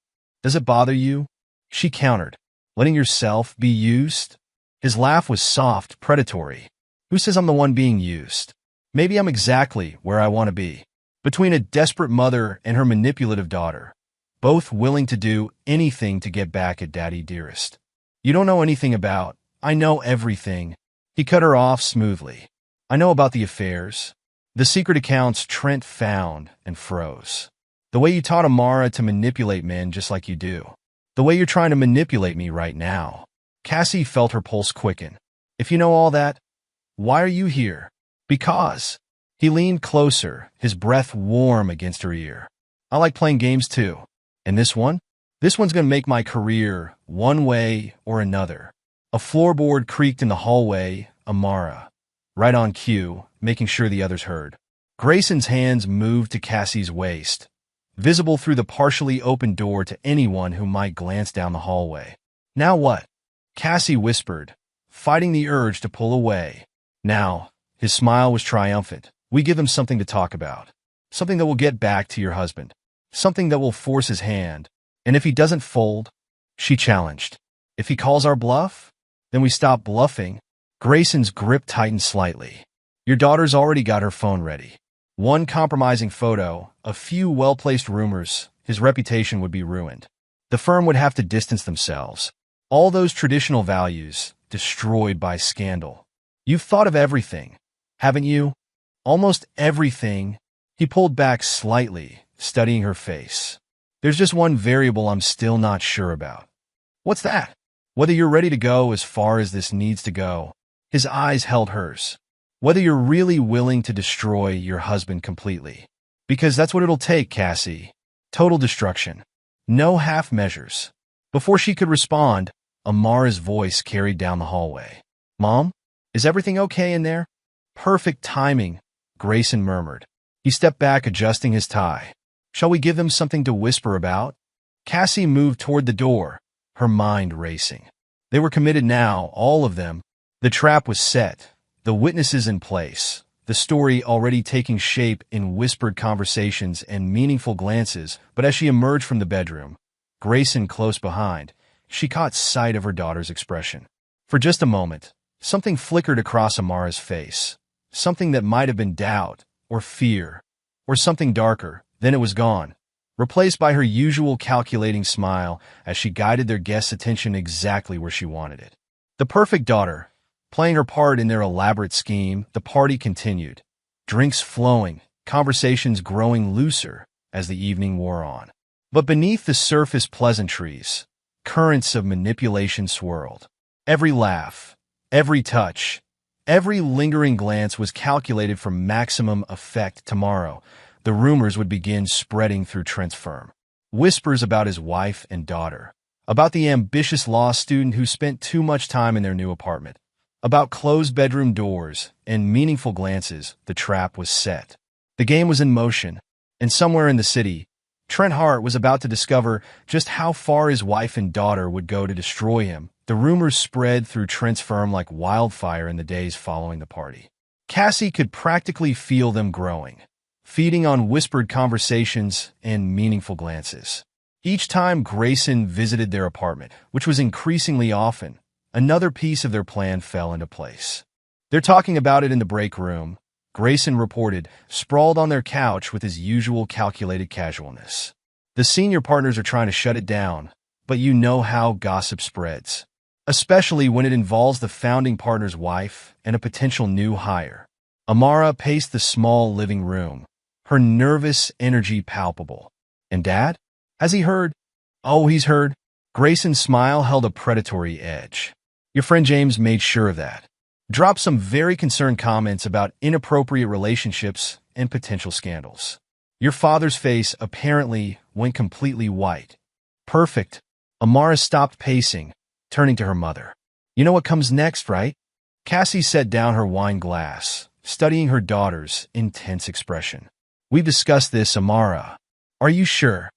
Does it bother you?" She countered. "Letting yourself be used?" His laugh was soft, predatory. "Who says I'm the one being used? Maybe I'm exactly where I want to be. Between a desperate mother and her manipulative daughter, both willing to do anything to get back at Daddy Dearest. You don't know anything about. I know everything." He cut her off smoothly. "I know about the affairs. The secret accounts Trent found and froze. The way you taught Amara to manipulate men just like you do. The way you're trying to manipulate me right now." Cassie felt her pulse quicken. "If you know all that, why are you here?" "Because." He leaned closer, his breath warm against her ear. "I like playing games too. And this one? This one's going to make my career, one way or another." A floorboard creaked in the hallway. Amara, right on cue, making sure the others heard. Grayson's hands moved to Cassie's waist, visible through the partially open door to anyone who might glance down the hallway. "Now what?" Cassie whispered, fighting the urge to pull away. "Now," his smile was triumphant, "we give him something to talk about. Something that will get back to your husband. Something that will force his hand. And if he doesn't fold," she challenged, "if he calls our bluff, then we stop bluffing." Grayson's grip tightened slightly. "Your daughter's already got her phone ready. One compromising photo, a few well-placed rumors, his reputation would be ruined. The firm would have to distance themselves. All those traditional values destroyed by scandal. You've thought of everything, haven't you? Almost everything." He pulled back slightly, studying her face. "There's just one variable I'm still not sure about." "What's that?" "Whether you're ready to go as far as this needs to go." His eyes held hers. "Whether you're really willing to destroy your husband completely. Because that's what it'll take, Cassie. Total destruction. No half measures." Before she could respond, Amara's voice carried down the hallway. "Mom, is everything okay in there?" "Perfect timing," Grayson murmured. He stepped back, adjusting his tie. "Shall we give them something to whisper about?" Cassie moved toward the door, her mind racing. They were committed now, all of them. The trap was set, the witnesses in place, the story already taking shape in whispered conversations and meaningful glances. But as she emerged from the bedroom, Grayson close behind, she caught sight of her daughter's expression. For just a moment, something flickered across Amara's face, something that might have been doubt, or fear, or something darker. Then it was gone, replaced by her usual calculating smile as she guided their guests' attention exactly where she wanted it. The perfect daughter, playing her part in their elaborate scheme. The party continued, drinks flowing, conversations growing looser as the evening wore on. But beneath the surface pleasantries, currents of manipulation swirled. Every laugh, every touch, every lingering glance was calculated for maximum effect. Tomorrow, the rumors would begin spreading through Trent's firm. Whispers about his wife and daughter, about the ambitious law student who spent too much time in their new apartment, about closed bedroom doors and meaningful glances. The trap was set. The game was in motion, and somewhere in the city, Trent Hart was about to discover just how far his wife and daughter would go to destroy him. The rumors spread through Trent's firm like wildfire in the days following the party. Cassie could practically feel them growing, feeding on whispered conversations and meaningful glances. Each time Grayson visited their apartment, which was increasingly often, another piece of their plan fell into place. "They're talking about it in the break room," Grayson reported, sprawled on their couch with his usual calculated casualness. "The senior partners are trying to shut it down, but you know how gossip spreads, especially when it involves the founding partner's wife and a potential new hire." Amara paced the small living room, her nervous energy palpable. "And Dad? Has he heard?" "Oh, he's heard." Grayson's smile held a predatory edge. "Your friend James made sure of that. dropped some very concerned comments about inappropriate relationships and potential scandals. Your father's face apparently went completely white. Perfect. Amara stopped pacing, turning to her mother. You know what comes next, right? Cassie set down her wine glass, studying her daughter's intense expression. We've discussed this, Amara. Are you sure?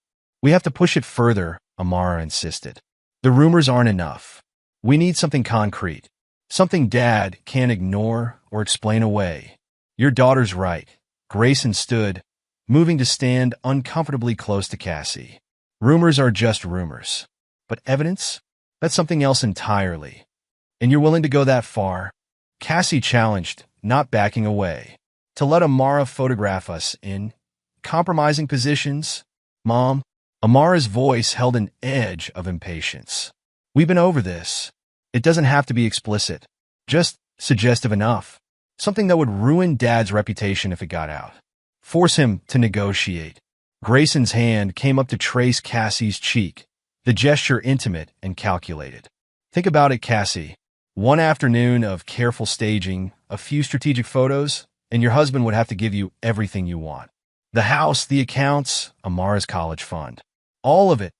We have to push it further, Amara insisted. The rumors aren't enough. We need something concrete. Something Dad can't ignore or explain away. Your daughter's right. Grayson stood, moving to stand uncomfortably close to Cassie. Rumors are just rumors. But evidence? That's something else entirely. And you're willing to go that far? Cassie challenged, not backing away. To let Amara photograph us in compromising positions? Mom? Amara's voice held an edge of impatience. We've been over this. It doesn't have to be explicit. Just suggestive enough. Something that would ruin Dad's reputation if it got out. Force him to negotiate. Grayson's hand came up to trace Cassie's cheek, the gesture intimate and calculated. Think about it, Cassie. One afternoon of careful staging, a few strategic photos, and your husband would have to give you everything you want. The house, the accounts, Amara's college fund. All of it.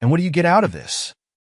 And what do you get out of this?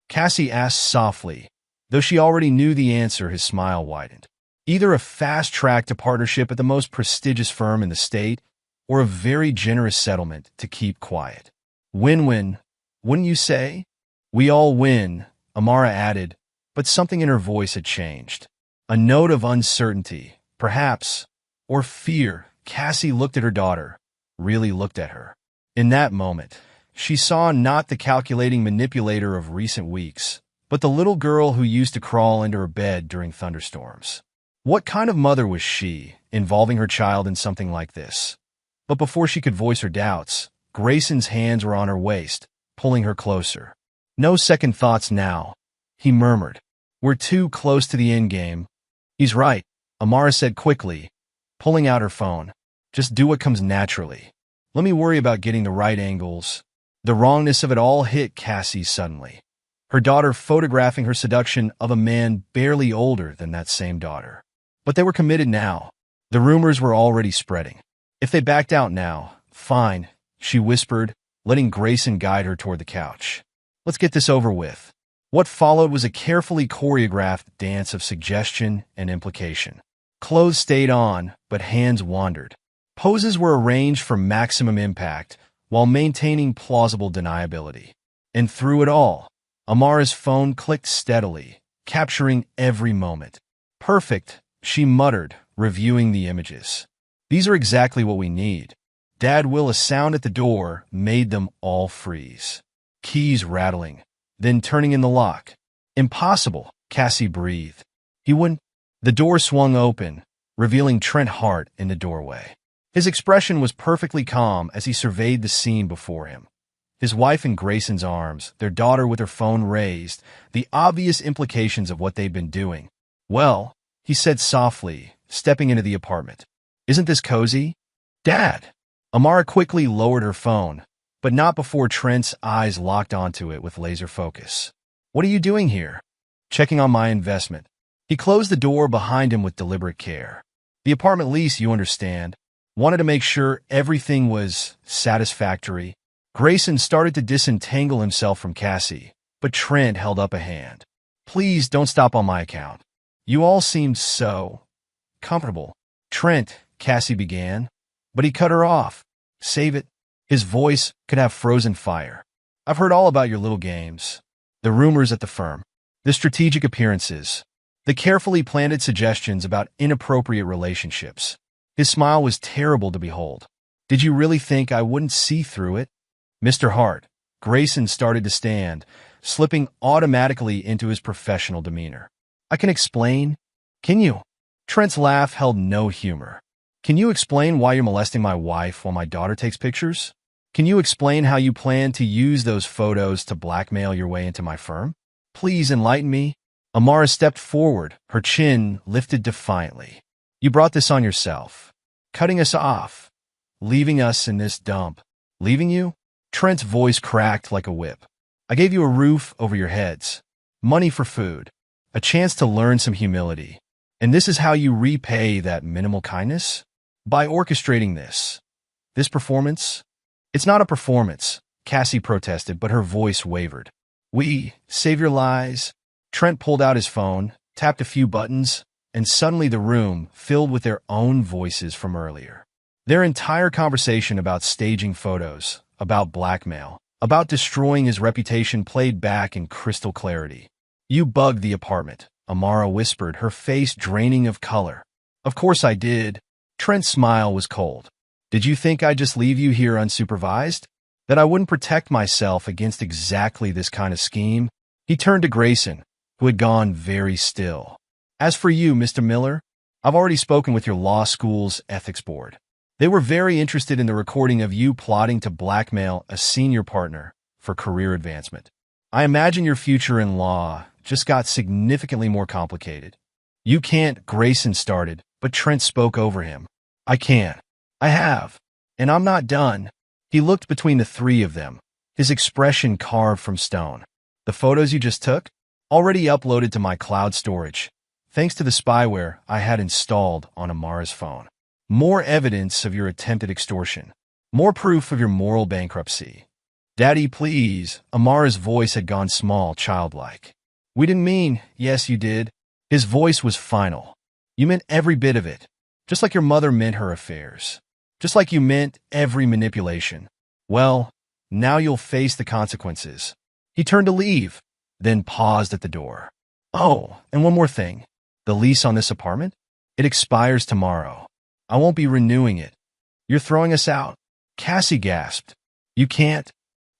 Cassie asked softly. Though she already knew the answer, his smile widened. Either a fast track to partnership at the most prestigious firm in the state, or a very generous settlement to keep quiet. Win-win, wouldn't you say? We all win, Amara added, but something in her voice had changed. A note of uncertainty, perhaps, or fear. Cassie looked at her daughter, really looked at her. In that moment, she saw not the calculating manipulator of recent weeks, but the little girl who used to crawl into her bed during thunderstorms. What kind of mother was she, involving her child in something like this? But before she could voice her doubts, Grayson's hands were on her waist, pulling her closer. No second thoughts now, he murmured. We're too close to the endgame. He's right, Amara said quickly, pulling out her phone. Just do what comes naturally. Let me worry about getting the right angles. The wrongness of it all hit Cassie suddenly. Her daughter photographing her seduction of a man barely older than that same daughter. But they were committed now. The rumors were already spreading. If they backed out now, fine, she whispered, letting Grayson guide her toward the couch. Let's get this over with. What followed was a carefully choreographed dance of suggestion and implication. Clothes stayed on, but hands wandered. Poses were arranged for maximum impact while maintaining plausible deniability. And through it all, Amara's phone clicked steadily, capturing every moment. Perfect, she muttered, reviewing the images. These are exactly what we need. Dad will. A sound at the door made them all freeze. Keys rattling, then turning in the lock. Impossible, Cassie breathed. He wouldn't. The door swung open, revealing Trent Hart in the doorway. His expression was perfectly calm as he surveyed the scene before him. His wife in Grayson's arms, their daughter with her phone raised, the obvious implications of what they'd been doing. Well, he said softly, stepping into the apartment. Isn't this cozy? Dad! Amara quickly lowered her phone, but not before Trent's eyes locked onto it with laser focus. What are you doing here? Checking on my investment. He closed the door behind him with deliberate care. The apartment lease, you understand. Wanted to make sure everything was satisfactory. Grayson started to disentangle himself from Cassie, but Trent held up a hand. Please don't stop on my account. You all seemed so comfortable. Trent, Cassie began, but he cut her off. Save it. His voice could have frozen fire. I've heard all about your little games. The rumors at the firm. The strategic appearances. The carefully planted suggestions about inappropriate relationships. His smile was terrible to behold. Did you really think I wouldn't see through it? Mr. Hart, Grayson started to stand, slipping automatically into his professional demeanor. I can explain. Can you? Trent's laugh held no humor. Can you explain why you're molesting my wife while my daughter takes pictures? Can you explain how you plan to use those photos to blackmail your way into my firm? Please enlighten me. Amara stepped forward, her chin lifted defiantly. You brought this on yourself. Cutting us off. Leaving us in this dump. Leaving you? Trent's voice cracked like a whip. I gave you a roof over your heads. Money for food. A chance to learn some humility. And this is how you repay that minimal kindness? By orchestrating this performance? It's not a performance, Cassie protested, but her voice wavered. We save your lies. Trent pulled out his phone, tapped a few buttons, and suddenly the room filled with their own voices from earlier. Their entire conversation about staging photos, about blackmail, about destroying his reputation played back in crystal clarity. You bugged the apartment, Amara whispered, her face draining of color. Of course I did. Trent's smile was cold. Did you think I'd just leave you here unsupervised? That I wouldn't protect myself against exactly this kind of scheme? He turned to Grayson, who had gone very still. As for you, Mr. Miller, I've already spoken with your law school's ethics board. They were very interested in the recording of you plotting to blackmail a senior partner for career advancement. I imagine your future in law just got significantly more complicated. You can't, Grayson started, but Trent spoke over him. I can't. I have. And I'm not done. He looked between the three of them, his expression carved from stone. The photos you just took? Already uploaded to my cloud storage, thanks to the spyware I had installed on Amara's phone. More evidence of your attempted extortion. More proof of your moral bankruptcy. Daddy, please. Amara's voice had gone small, childlike. We didn't mean, yes, you did. His voice was final. You meant every bit of it. Just like your mother meant her affairs. Just like you meant every manipulation. Well, now you'll face the consequences. He turned to leave, then paused at the door. Oh, and one more thing. The lease on this apartment? It expires tomorrow. I won't be renewing it. You're throwing us out? Cassie gasped. You can't.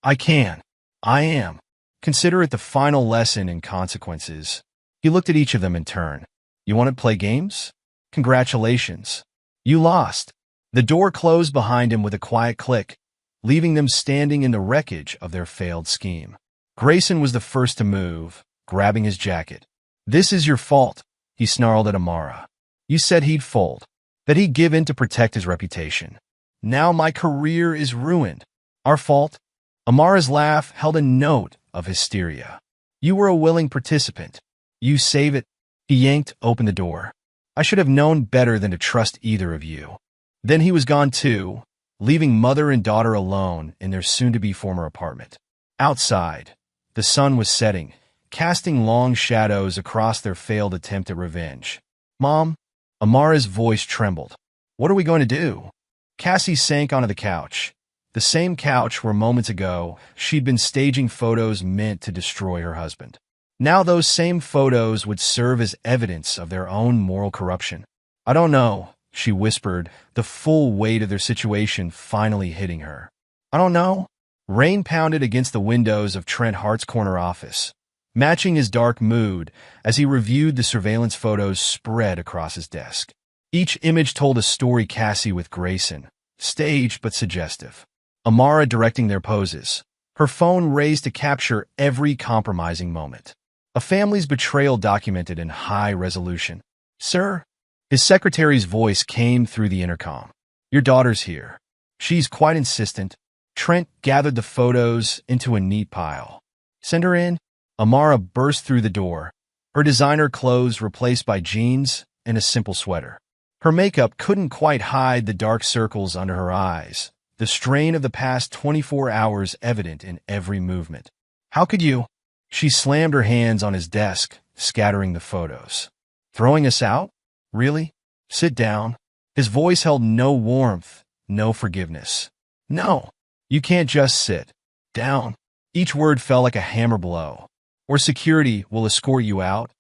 I can. I am. Consider it the final lesson in consequences. He looked at each of them in turn. You want to play games? Congratulations. You lost. The door closed behind him with a quiet click, leaving them standing in the wreckage of their failed scheme. Grayson was the first to move, grabbing his jacket. This is your fault, he snarled at Amara. You said he'd fold, that he'd give in to protect his reputation. Now my career is ruined. Our fault? Amara's laugh held a note of hysteria. You were a willing participant. You save it. He yanked open the door. I should have known better than to trust either of you. Then he was gone too, leaving mother and daughter alone in their soon-to-be former apartment. Outside, the sun was setting, casting long shadows across their failed attempt at revenge. Mom? Amara's voice trembled. What are we going to do? Cassie sank onto the couch, the same couch where moments ago she'd been staging photos meant to destroy her husband. Now those same photos would serve as evidence of their own moral corruption. I don't know, she whispered, the full weight of their situation finally hitting her. I don't know. Rain pounded against the windows of Trent Hart's corner office, matching his dark mood as he reviewed the surveillance photos spread across his desk. Each image told a story. Cassie with Grayson, staged but suggestive. Amara directing their poses, her phone raised to capture every compromising moment. A family's betrayal documented in high resolution. Sir? His secretary's voice came through the intercom. Your daughter's here. She's quite insistent. Trent gathered the photos into a neat pile. Send her in. Amara burst through the door, her designer clothes replaced by jeans and a simple sweater. Her makeup couldn't quite hide the dark circles under her eyes, the strain of the past 24 hours evident in every movement. How could you? She slammed her hands on his desk, scattering the photos. Throwing us out? Really? Sit down. His voice held no warmth, no forgiveness. No, you can't just sit down. Each word fell like a hammer blow. Or security will escort you out,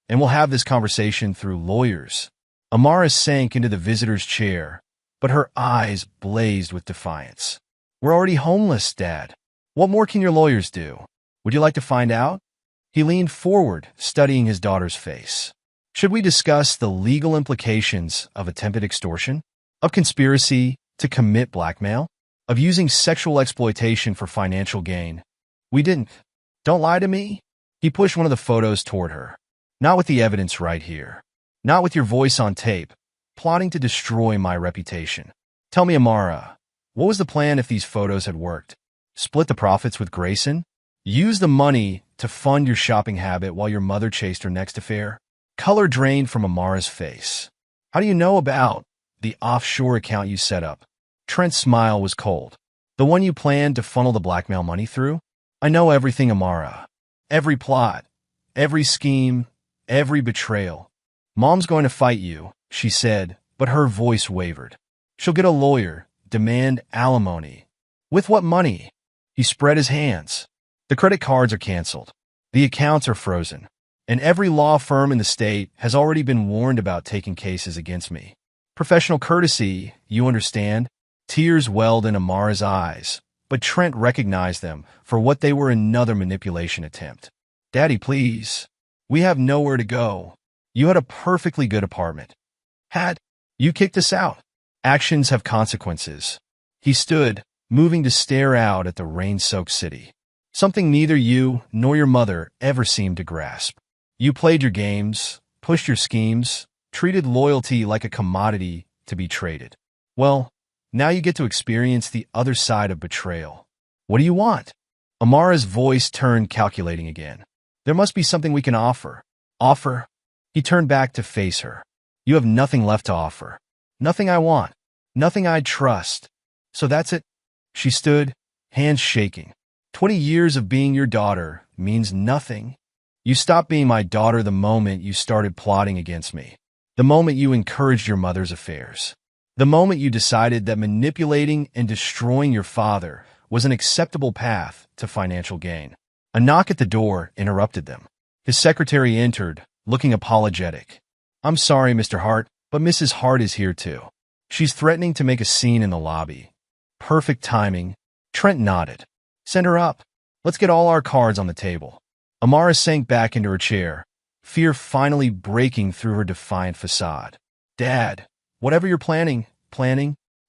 and we'll have this conversation through lawyers. Amara sank into the visitor's chair, but her eyes blazed with defiance. We're already homeless, Dad. What more can your lawyers do? Would you like to find out? He leaned forward, studying his daughter's face. Should we discuss the legal implications of attempted extortion? Of conspiracy to commit blackmail? Of using sexual exploitation for financial gain? We didn't. Don't lie to me. He pushed one of the photos toward her. Not with the evidence right here. Not with your voice on tape, plotting to destroy my reputation. Tell me, Amara, what was the plan if these photos had worked? Split the profits with Grayson? Use the money to fund your shopping habit while your mother chased her next affair? Color drained from Amara's face. How do you know about the offshore account you set up? Trent's smile was cold. The one you planned to funnel the blackmail money through? I know everything, Amara. Every plot, every scheme, every betrayal. Mom's going to fight you, she said, but her voice wavered. She'll get a lawyer, demand alimony. With what money? He spread his hands. The credit cards are canceled. The accounts are frozen. And every law firm in the state has already been warned about taking cases against me. Professional courtesy, you understand? Tears welled in Amara's eyes, but Trent recognized them for what they were: another manipulation attempt. Daddy, please. We have nowhere to go. You had a perfectly good apartment. You kicked us out. Actions have consequences. He stood, moving to stare out at the rain-soaked city. Something neither you nor your mother ever seemed to grasp. You played your games, pushed your schemes, treated loyalty like a commodity to be traded. Well, now you get to experience the other side of betrayal. What do you want? Amara's voice turned calculating again. There must be something we can offer. Offer? He turned back to face her. You have nothing left to offer. Nothing I want. Nothing I'd trust. So that's it? She stood, hands shaking. 20 years of being your daughter means nothing. You stopped being my daughter the moment you started plotting against me. The moment you encouraged your mother's affairs. The moment you decided that manipulating and destroying your father was an acceptable path to financial gain. A knock at the door interrupted them. His secretary entered, looking apologetic. I'm sorry, Mr. Hart, but Mrs. Hart is here too. She's threatening to make a scene in the lobby. Perfect timing. Trent nodded. Send her up. Let's get all our cards on the table. Amara sank back into her chair, fear finally breaking through her defiant facade. Dad, whatever you're planning.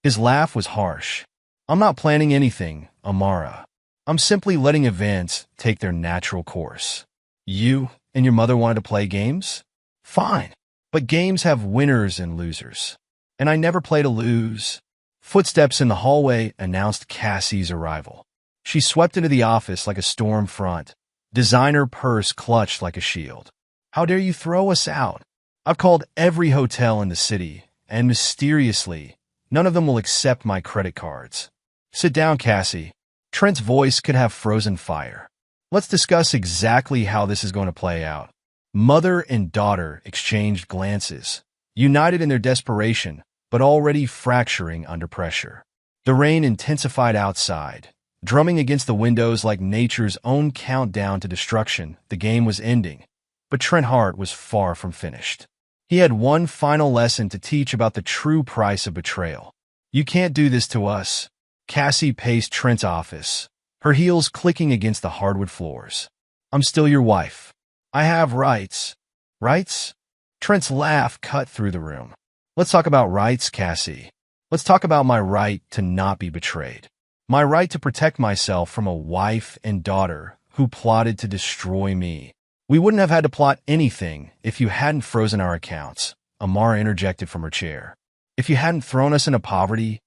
His laugh was harsh. I'm not planning anything, Amara. I'm simply letting events take their natural course. You and your mother wanted to play games? Fine. But games have winners and losers. And I never play to lose. Footsteps in the hallway announced Cassie's arrival. She swept into the office like a storm front, designer purse clutched like a shield. How dare you throw us out? I've called every hotel in the city, and mysteriously, none of them will accept my credit cards. Sit down, Cassie. Trent's voice could have frozen fire. Let's discuss exactly how this is going to play out. Mother and daughter exchanged glances, united in their desperation, but already fracturing under pressure. The rain intensified outside, drumming against the windows like nature's own countdown to destruction. The game was ending, but Trent Hart was far from finished. He had one final lesson to teach about the true price of betrayal. You can't do this to us. Cassie paced Trent's office, her heels clicking against the hardwood floors. I'm still your wife. I have rights. Rights? Trent's laugh cut through the room. Let's talk about rights, Cassie. Let's talk about my right to not be betrayed. My right to protect myself from a wife and daughter who plotted to destroy me. We wouldn't have had to plot anything if you hadn't frozen our accounts, Amara interjected from her chair. If you hadn't thrown us into poverty?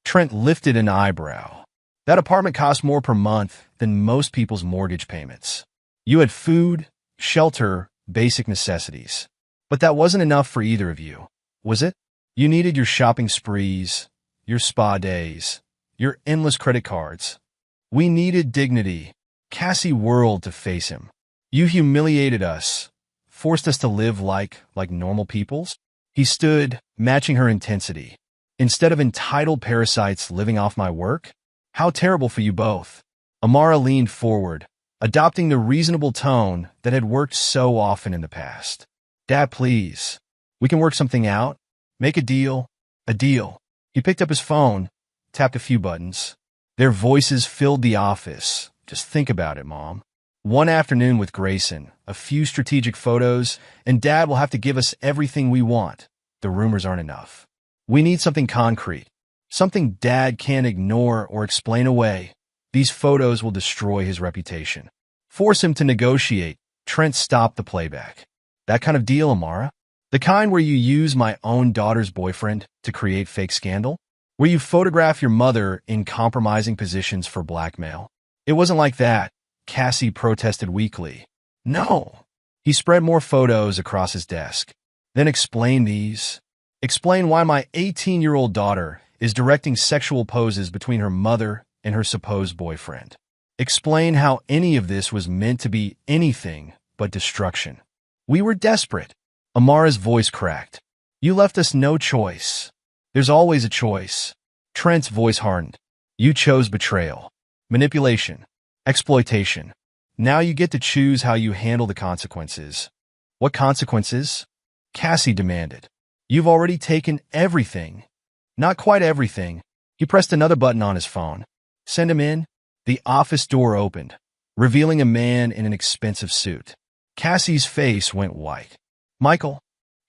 Trent lifted an eyebrow. That apartment cost more per month than most people's mortgage payments. You had food, shelter, basic necessities. But that wasn't enough for either of you, was it? You needed your shopping sprees, your spa days, your endless credit cards. We needed dignity. Cassie whirled to face him. You humiliated us, forced us to live like normal peoples. He stood, matching her intensity. Instead of entitled parasites living off my work? How terrible for you both. Amara leaned forward, adopting the reasonable tone that had worked so often in the past. Dad, please. We can work something out. Make a deal. A deal. He picked up his phone, tapped a few buttons. Their voices filled the office. Just think about it, Mom. One afternoon with Grayson, a few strategic photos, and Dad will have to give us everything we want. The rumors aren't enough. We need something concrete. Something Dad can't ignore or explain away. These photos will destroy his reputation. Force him to negotiate. Trent stopped the playback. That kind of deal, Amara? The kind where you use my own daughter's boyfriend to create fake scandal? Where you photograph your mother in compromising positions for blackmail? It wasn't like that, Cassie protested weakly. No. He spread more photos across his desk. Then explain these. Explain why my 18-year-old daughter is directing sexual poses between her mother and her supposed boyfriend. Explain how any of this was meant to be anything but destruction. We were desperate. Amara's voice cracked. You left us no choice. There's always a choice. Trent's voice hardened. You chose betrayal, manipulation, exploitation. Now you get to choose how you handle the consequences. What consequences? Cassie demanded. You've already taken everything. Not quite everything. He pressed another button on his phone. Send him in. The office door opened, revealing a man in an expensive suit. Cassie's face went white. Michael.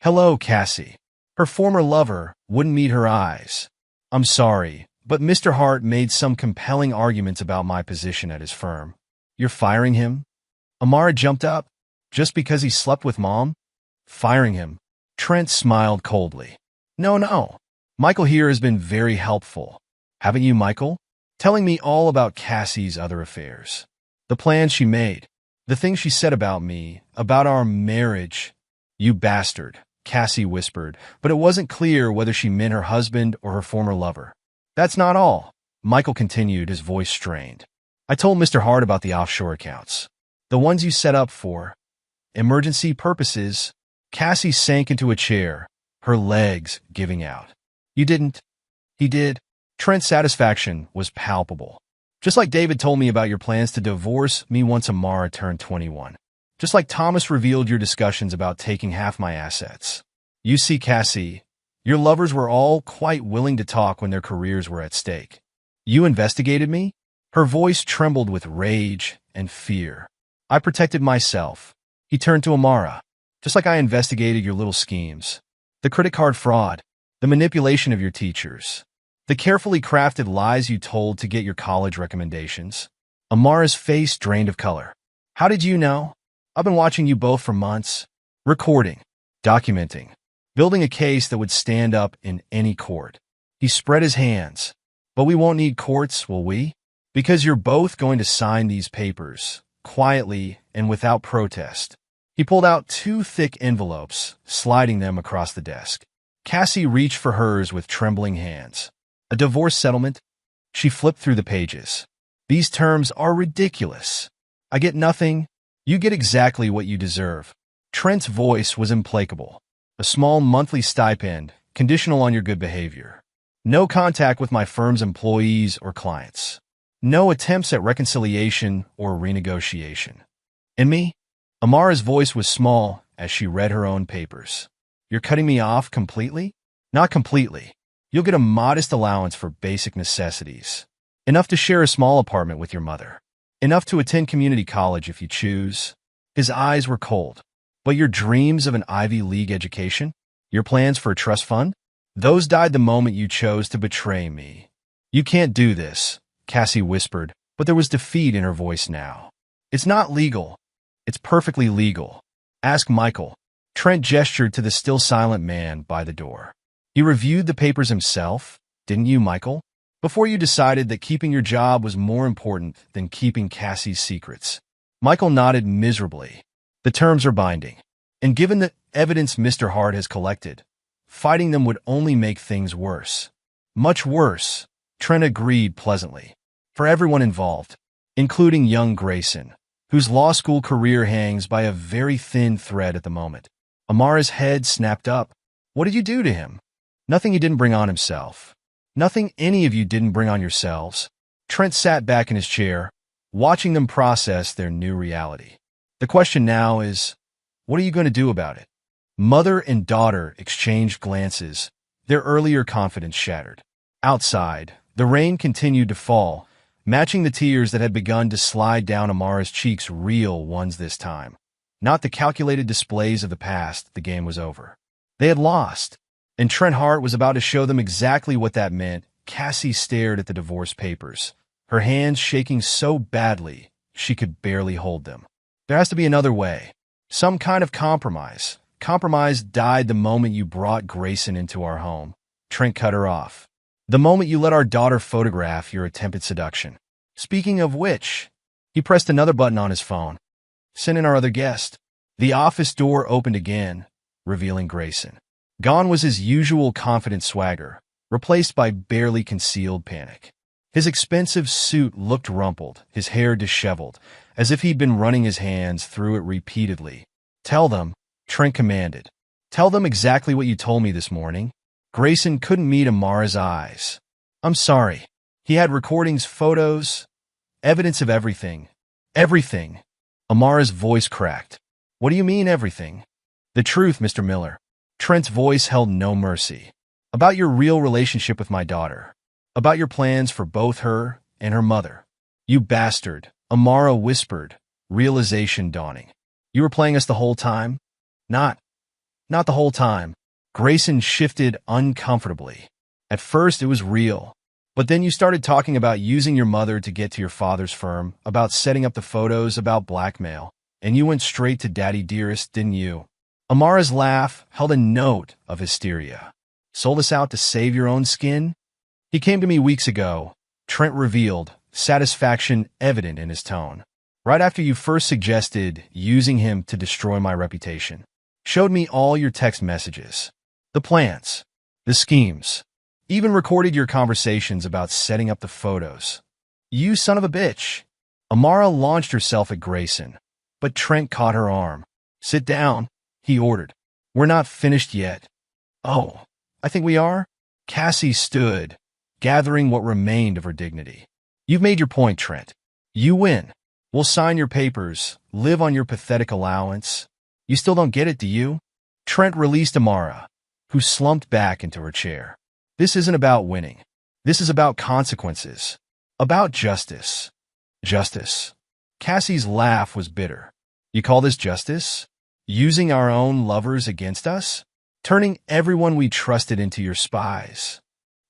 Hello, Cassie. Her former lover wouldn't meet her eyes. I'm sorry, but Mr. Hart made some compelling arguments about my position at his firm. You're firing him? Amara jumped up. Just because he slept with Mom? Firing him. Trent smiled coldly. No. Michael here has been very helpful. Haven't you, Michael? Telling me all about Cassie's other affairs. The plans she made. The things she said about me, about our marriage. You bastard, Cassie whispered, but it wasn't clear whether she meant her husband or her former lover. That's not all, Michael continued, his voice strained. I told Mr. Hart about the offshore accounts. The ones you set up for emergency purposes. Cassie sank into a chair, her legs giving out. You didn't. He did. Trent's satisfaction was palpable. Just like David told me about your plans to divorce me once Amara turned 21. Just like Thomas revealed your discussions about taking half my assets. You see, Cassie, your lovers were all quite willing to talk when their careers were at stake. You investigated me? Her voice trembled with rage and fear. I protected myself. He turned to Amara. Just like I investigated your little schemes. The credit card fraud. The manipulation of your teachers. The carefully crafted lies you told to get your college recommendations. Amara's face drained of color. How did you know? I've been watching you both for months. Recording. Documenting. Building a case that would stand up in any court. He spread his hands. But we won't need courts, will we? Because you're both going to sign these papers, quietly and without protest. He pulled out 2 thick envelopes, sliding them across the desk. Cassie reached for hers with trembling hands. A divorce settlement? She flipped through the pages. These terms are ridiculous. I get nothing. You get exactly what you deserve. Trent's voice was implacable. A small monthly stipend, conditional on your good behavior. No contact with my firm's employees or clients. No attempts at reconciliation or renegotiation. And me? Amara's voice was small as she read her own papers. You're cutting me off completely? Not completely. You'll get a modest allowance for basic necessities. Enough to share a small apartment with your mother. Enough to attend community college if you choose. His eyes were cold. But your dreams of an Ivy League education? Your plans for a trust fund? Those died the moment you chose to betray me. You can't do this, Cassie whispered, but there was defeat in her voice now. It's not legal. It's perfectly legal. Ask Michael. Trent gestured to the still silent man by the door. He reviewed the papers himself, didn't you, Michael? Before you decided that keeping your job was more important than keeping Cassie's secrets. Michael nodded miserably. The terms are binding. And given the evidence Mr. Hart has collected, fighting them would only make things worse. Much worse, Trent agreed pleasantly. For everyone involved, including young Grayson, whose law school career hangs by a very thin thread at the moment. Amara's head snapped up. What did you do to him? Nothing he didn't bring on himself. Nothing any of you didn't bring on yourselves. Trent sat back in his chair, watching them process their new reality. The question now is, what are you going to do about it? Mother and daughter exchanged glances, their earlier confidence shattered. Outside, the rain continued to fall, matching the tears that had begun to slide down Amara's cheeks, real ones this time. Not the calculated displays of the past. The game was over. They had lost. And Trent Hart was about to show them exactly what that meant. Cassie stared at the divorce papers, her hands shaking so badly she could barely hold them. There has to be another way. Some kind of compromise. Compromise died the moment you brought Grayson into our home. Trent cut her off. The moment you let our daughter photograph your attempted seduction. Speaking of which, he pressed another button on his phone. Send in our other guest. The office door opened again, revealing Grayson. Gone was his usual confident swagger, replaced by barely concealed panic. His expensive suit looked rumpled, his hair disheveled, as if he'd been running his hands through it repeatedly. "Tell them," Trent commanded. "Tell them exactly what you told me this morning." Grayson couldn't meet Amara's eyes. "I'm sorry." He had recordings, photos, evidence of everything. Everything. Amara's voice cracked. "What do you mean, everything?" "The truth, Mr. Miller." Trent's voice held no mercy. "About your real relationship with my daughter. About your plans for both her and her mother." "You bastard," Amara whispered, realization dawning. "You were playing us the whole time?" Not the whole time." Grayson shifted uncomfortably. "At first it was real. But then you started talking about using your mother to get to your father's firm, about setting up the photos, about blackmail. And you went straight to Daddy Dearest, didn't you?" Amara's laugh held a note of hysteria. "Sold us out to save your own skin?" "He came to me weeks ago," Trent revealed, satisfaction evident in his tone. "Right after you first suggested using him to destroy my reputation. Showed me all your text messages. The plans. The schemes. Even recorded your conversations about setting up the photos. You son of a bitch." Amara launched herself at Grayson, but Trent caught her arm. "Sit down," he ordered. "We're not finished yet." "Oh, I think we are." Cassie stood, gathering what remained of her dignity. "You've made your point, Trent. You win. We'll sign your papers, live on your pathetic allowance. You still don't get it, do you?" Trent released Amara, who slumped back into her chair. "This isn't about winning. This is about consequences. About justice." "Justice?" Cassie's laugh was bitter. "You call this justice? Using our own lovers against us? Turning everyone we trusted into your spies?"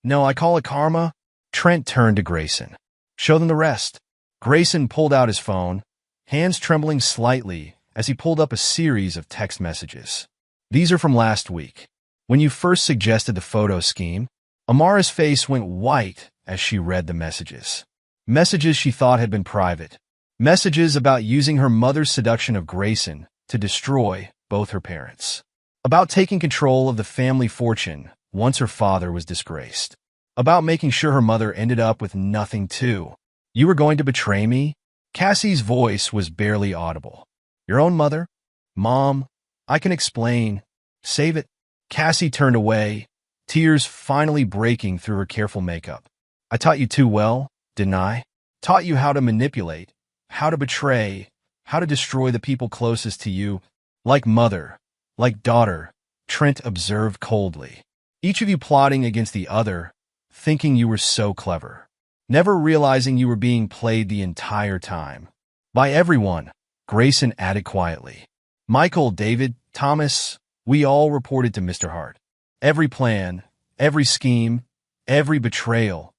"No, I call it karma." Trent turned to Grayson. "Show them the rest." Grayson pulled out his phone, hands trembling slightly as he pulled up a series of text messages. "These are from last week. When you first suggested the photo scheme." Amara's face went white as she read the messages. Messages she thought had been private. Messages about using her mother's seduction of Grayson to destroy both her parents. About taking control of the family fortune once her father was disgraced. About making sure her mother ended up with nothing too. "You were going to betray me?" Cassie's voice was barely audible. "Your own mother?" "Mom, I can explain. Save it." Cassie turned away, tears finally breaking through her careful makeup. "I taught you too well, didn't I? Taught you how to manipulate, how to betray, how to destroy the people closest to you. Like mother, like daughter," Trent observed coldly. "Each of you plotting against the other, thinking you were so clever. Never realizing you were being played the entire time. By everyone," Grayson added quietly. "Michael, David, Thomas, we all reported to Mr. Hart. Every plan, every scheme, every betrayal."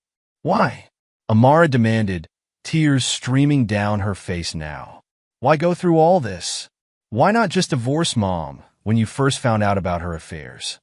"Why?" Amara demanded, tears streaming down her face now. "Why go through all this? Why not just divorce Mom when you first found out about her affairs?"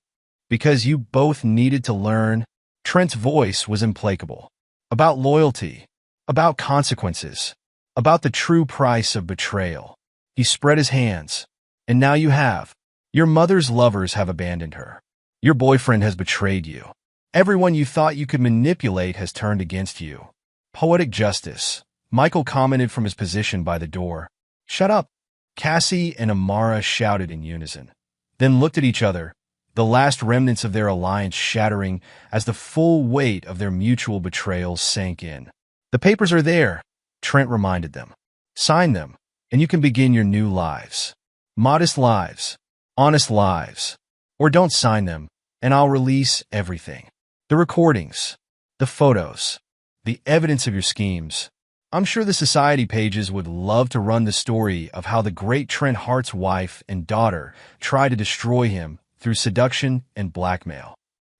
"Because you both needed to learn." Trent's voice was implacable. "About loyalty, about consequences, about the true price of betrayal." He spread his hands. "And now you have. Your mother's lovers have abandoned her. Your boyfriend has betrayed you. Everyone you thought you could manipulate has turned against you." "Poetic justice," Michael commented from his position by the door. "Shut up," Cassie and Amara shouted in unison, then looked at each other, the last remnants of their alliance shattering as the full weight of their mutual betrayals sank in. "The papers are there," Trent reminded them. "Sign them, and you can begin your new lives. Modest lives, honest lives. Or don't sign them, and I'll release everything. The recordings, the photos, the evidence of your schemes. I'm sure the society pages would love to run the story of how the great Trent Hart's wife and daughter tried to destroy him through seduction and blackmail."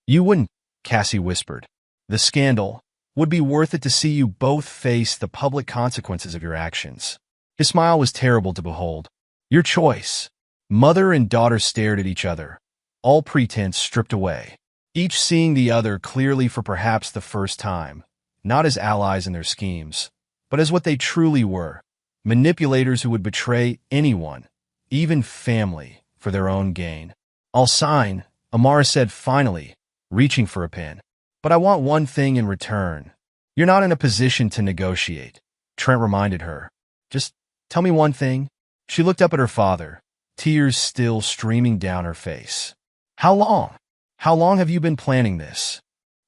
"You wouldn't," Cassie whispered. "The scandal would be worth it to see you both face the public consequences of your actions." His smile was terrible to behold. "Your choice." Mother and daughter stared at each other, all pretense stripped away, each seeing the other clearly for perhaps the first time, not as allies in their schemes, but as what they truly were, manipulators who would betray anyone, even family, for their own gain. "I'll sign," Amara said finally, reaching for a pen. "But I want one thing in return." "You're not in a position to negotiate," Trent reminded her. "Just tell me one thing." She looked up at her father, tears still streaming down her face. "How long? How long have you been planning this?"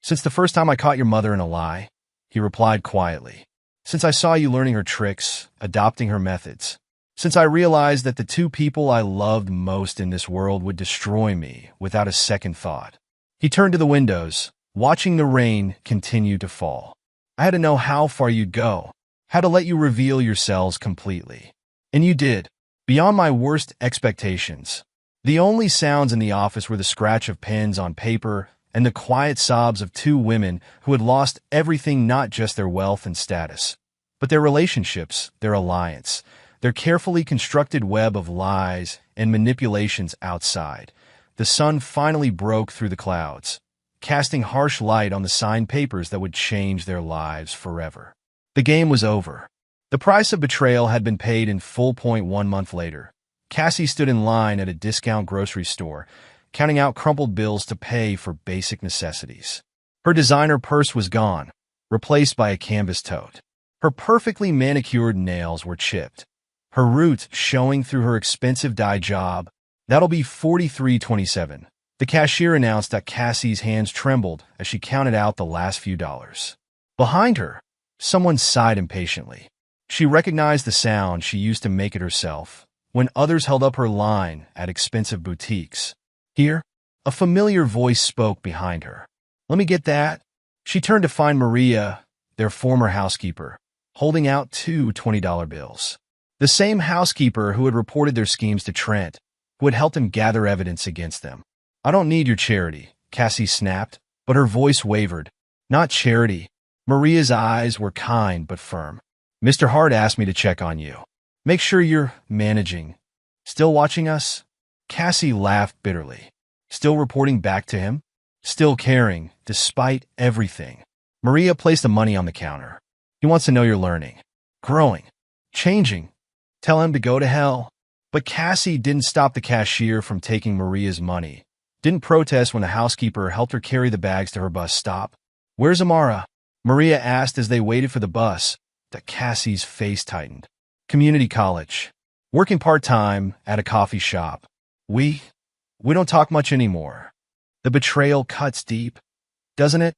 "Since the first time I caught your mother in a lie," he replied quietly. "Since I saw you learning her tricks, adopting her methods. Since I realized that the two people I loved most in this world would destroy me without a second thought." He turned to the windows, watching the rain continue to fall. "I had to know how far you'd go, how to let you reveal yourselves completely. And you did, beyond my worst expectations." The only sounds in the office were the scratch of pens on paper and the quiet sobs of two women who had lost everything, not just their wealth and status, but their relationships, their alliance, their carefully constructed web of lies and manipulations outside. The sun finally broke through the clouds, casting harsh light on the signed papers that would change their lives forever. The game was over. The price of betrayal had been paid in full. 1 month later, Cassie stood in line at a discount grocery store, counting out crumpled bills to pay for basic necessities. Her designer purse was gone, replaced by a canvas tote. Her perfectly manicured nails were chipped, her roots showing through her expensive dye job. "That'll be $43.27. The cashier announced that Cassie's hands trembled as she counted out the last few dollars. Behind her, someone sighed impatiently. She recognized the sound she used to make it herself when others held up her line at expensive boutiques. "Here?" A familiar voice spoke behind her. "Let me get that." She turned to find Maria, their former housekeeper, holding out two $20 bills. The same housekeeper who had reported their schemes to Trent, who had helped him gather evidence against them. "I don't need your charity," Cassie snapped, but her voice wavered. "Not charity." Maria's eyes were kind but firm. "Mr. Hart asked me to check on you. Make sure you're managing. Still watching us?" Cassie laughed bitterly. Still reporting back to him? Still caring, despite everything? Maria placed the money on the counter. "He wants to know you're learning, growing, changing. Tell him to go to hell." But Cassie didn't stop the cashier from taking Maria's money, didn't protest when the housekeeper helped her carry the bags to her bus stop. "Where's Amara?" Maria asked as they waited for the bus. Cassie's face tightened. "Community college. Working part-time at a coffee shop. We don't talk much anymore." The betrayal cuts deep, doesn't it?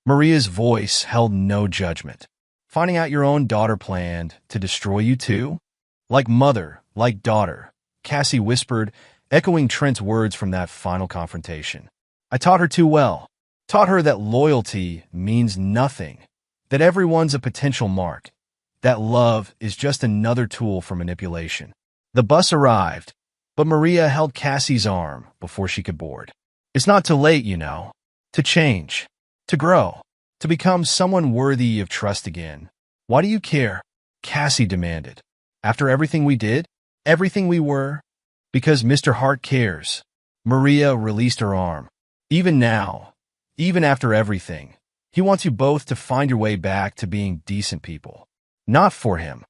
Maria's voice held no judgment. "Finding out your own daughter planned to destroy you too? Like mother, like daughter," Cassie whispered, echoing Trent's words from that final confrontation. "I taught her too well. Taught her that loyalty means nothing, that everyone's a potential mark, that love is just another tool for manipulation." The bus arrived, but Maria held Cassie's arm before she could board. "It's not too late, you know, to change, to grow, to become someone worthy of trust again." "Why do you care?" Cassie demanded. "After everything we did, everything we were?" "Because Mr. Hart cares." Maria released her arm. "Even now, even after everything, he wants you both to find your way back to being decent people. Not for him.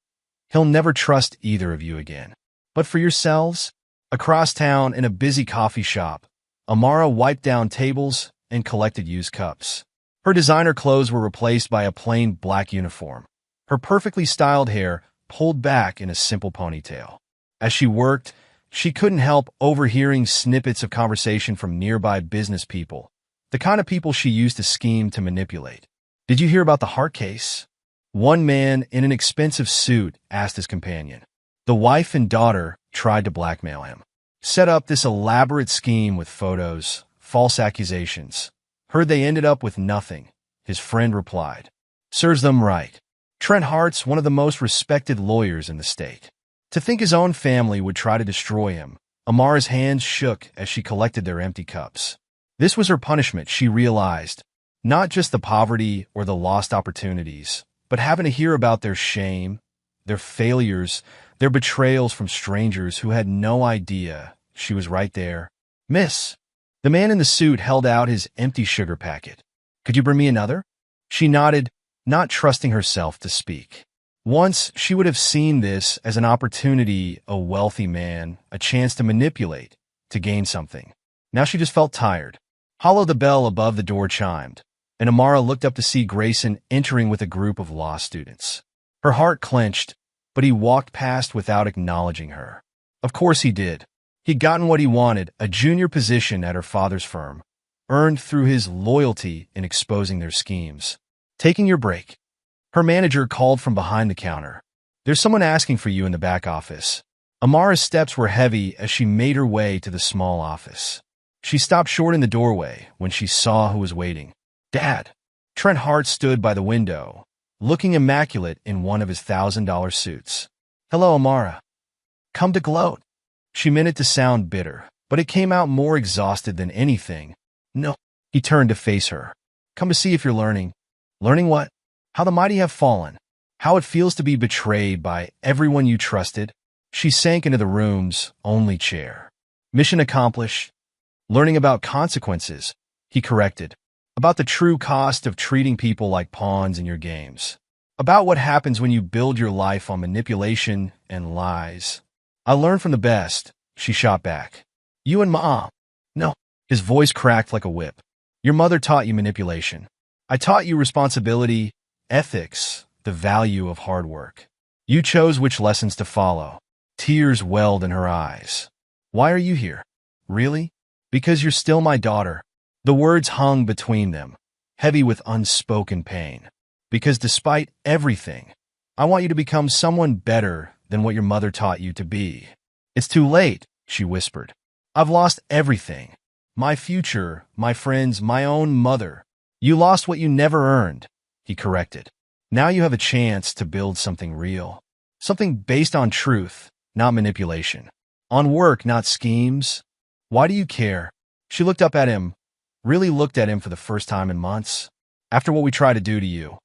He'll never trust either of you again. But for yourselves." Across town, in a busy coffee shop, Amara wiped down tables and collected used cups. Her designer clothes were replaced by a plain black uniform, her perfectly styled hair pulled back in a simple ponytail. As she worked, she couldn't help overhearing snippets of conversation from nearby business people, the kind of people she used to scheme to manipulate. "Did you hear about the Hart case?" One man in an expensive suit asked his companion. "The wife and daughter tried to blackmail him. Set up this elaborate scheme with photos, false accusations. Heard they ended up with nothing," his friend replied. "Serves them right. Trent Hart's one of the most respected lawyers in the state. To think his own family would try to destroy him." Amara's hands shook as she collected their empty cups. This was her punishment, she realized. Not just the poverty or the lost opportunities, but having to hear about their shame, their failures, their betrayals from strangers who had no idea she was right there. "Miss." The man in the suit held out his empty sugar packet. "Could you bring me another?" She nodded, not trusting herself to speak. Once, she would have seen this as an opportunity, a wealthy man, a chance to manipulate, to gain something. Now she just felt tired. Hollow the bell above the door chimed, and Amara looked up to see Grayson entering with a group of law students. Her heart clenched, but he walked past without acknowledging her. Of course he did. He'd gotten what he wanted, a junior position at her father's firm, earned through his loyalty in exposing their schemes. Taking your break. Her manager called from behind the counter. There's someone asking for you in the back office. Amara's steps were heavy as she made her way to the small office. She stopped short in the doorway when she saw who was waiting. Dad. Trent Hart stood by the window, looking immaculate in one of his $1,000 suits. Hello, Amara. Come to gloat. She meant it to sound bitter, but it came out more exhausted than anything. No. He turned to face her. Come to see if you're learning. Learning what? How the mighty have fallen. How it feels to be betrayed by everyone you trusted. She sank into the room's only chair. Mission accomplished. Learning about consequences, he corrected. About the true cost of treating people like pawns in your games. About what happens when you build your life on manipulation and lies. I learned from the best, she shot back. You and Mom. No. His voice cracked like a whip. Your mother taught you manipulation. I taught you responsibility, ethics, the value of hard work. You chose which lessons to follow. Tears welled in her eyes. Why are you here? Really? Because you're still my daughter. The words hung between them, heavy with unspoken pain. Because despite everything, I want you to become someone better than what your mother taught you to be. It's too late, she whispered. I've lost everything. My future, my friends, my own mother. You lost what you never earned, he corrected. Now you have a chance to build something real. Something based on truth, not manipulation. On work, not schemes. Why do you care? She looked up at him, really looked at him for the first time in months. After what we tried to do to you.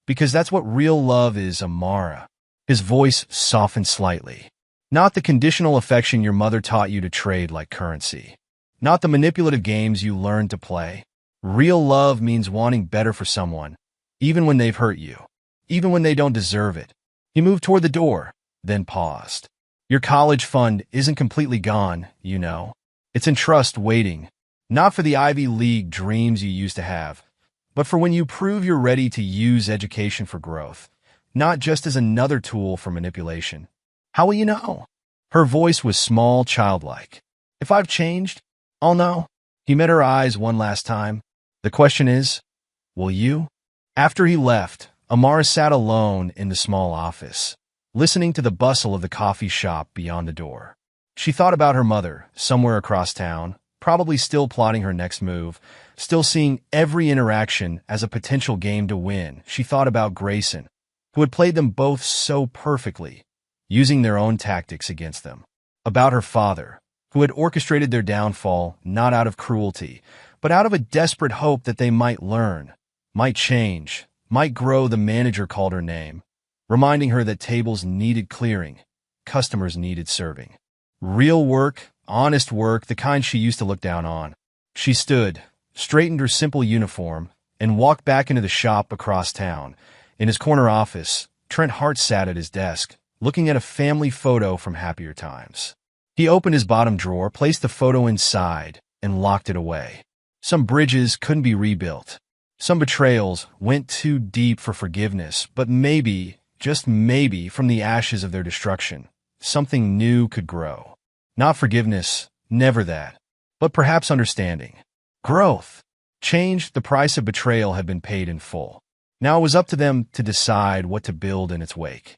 Because that's what real love is, Amara. His voice softened slightly. Not the conditional affection your mother taught you to trade like currency. Not the manipulative games you learned to play. Real love means wanting better for someone, even when they've hurt you, even when they don't deserve it. He moved toward the door, then paused. Your college fund isn't completely gone, you know. It's in trust waiting, not for the Ivy League dreams you used to have, but for when you prove you're ready to use education for growth, not just as another tool for manipulation. How will you know? Her voice was small, childlike. If I've changed, I'll know. He met her eyes one last time. The question is, will you? After he left, Amara sat alone in the small office, listening to the bustle of the coffee shop beyond the door. She thought about her mother, somewhere across town, probably still plotting her next move, still seeing every interaction as a potential game to win. She thought about Grayson, who had played them both so perfectly, using their own tactics against them. About her father, who had orchestrated their downfall not out of cruelty, but out of a desperate hope that they might learn, might change, might grow. The manager called her name, reminding her that tables needed clearing, customers needed serving. Real work, honest work, the kind she used to look down on. She stood, straightened her simple uniform, and walked back into the shop across town. In his corner office, Trent Hart sat at his desk, looking at a family photo from happier times. He opened his bottom drawer, placed the photo inside, and locked it away. Some bridges couldn't be rebuilt. Some betrayals went too deep for forgiveness, but maybe, just maybe, from the ashes of their destruction, something new could grow. Not forgiveness, never that, but perhaps understanding. Growth. Change. The price of betrayal had been paid in full. Now it was up to them to decide what to build in its wake.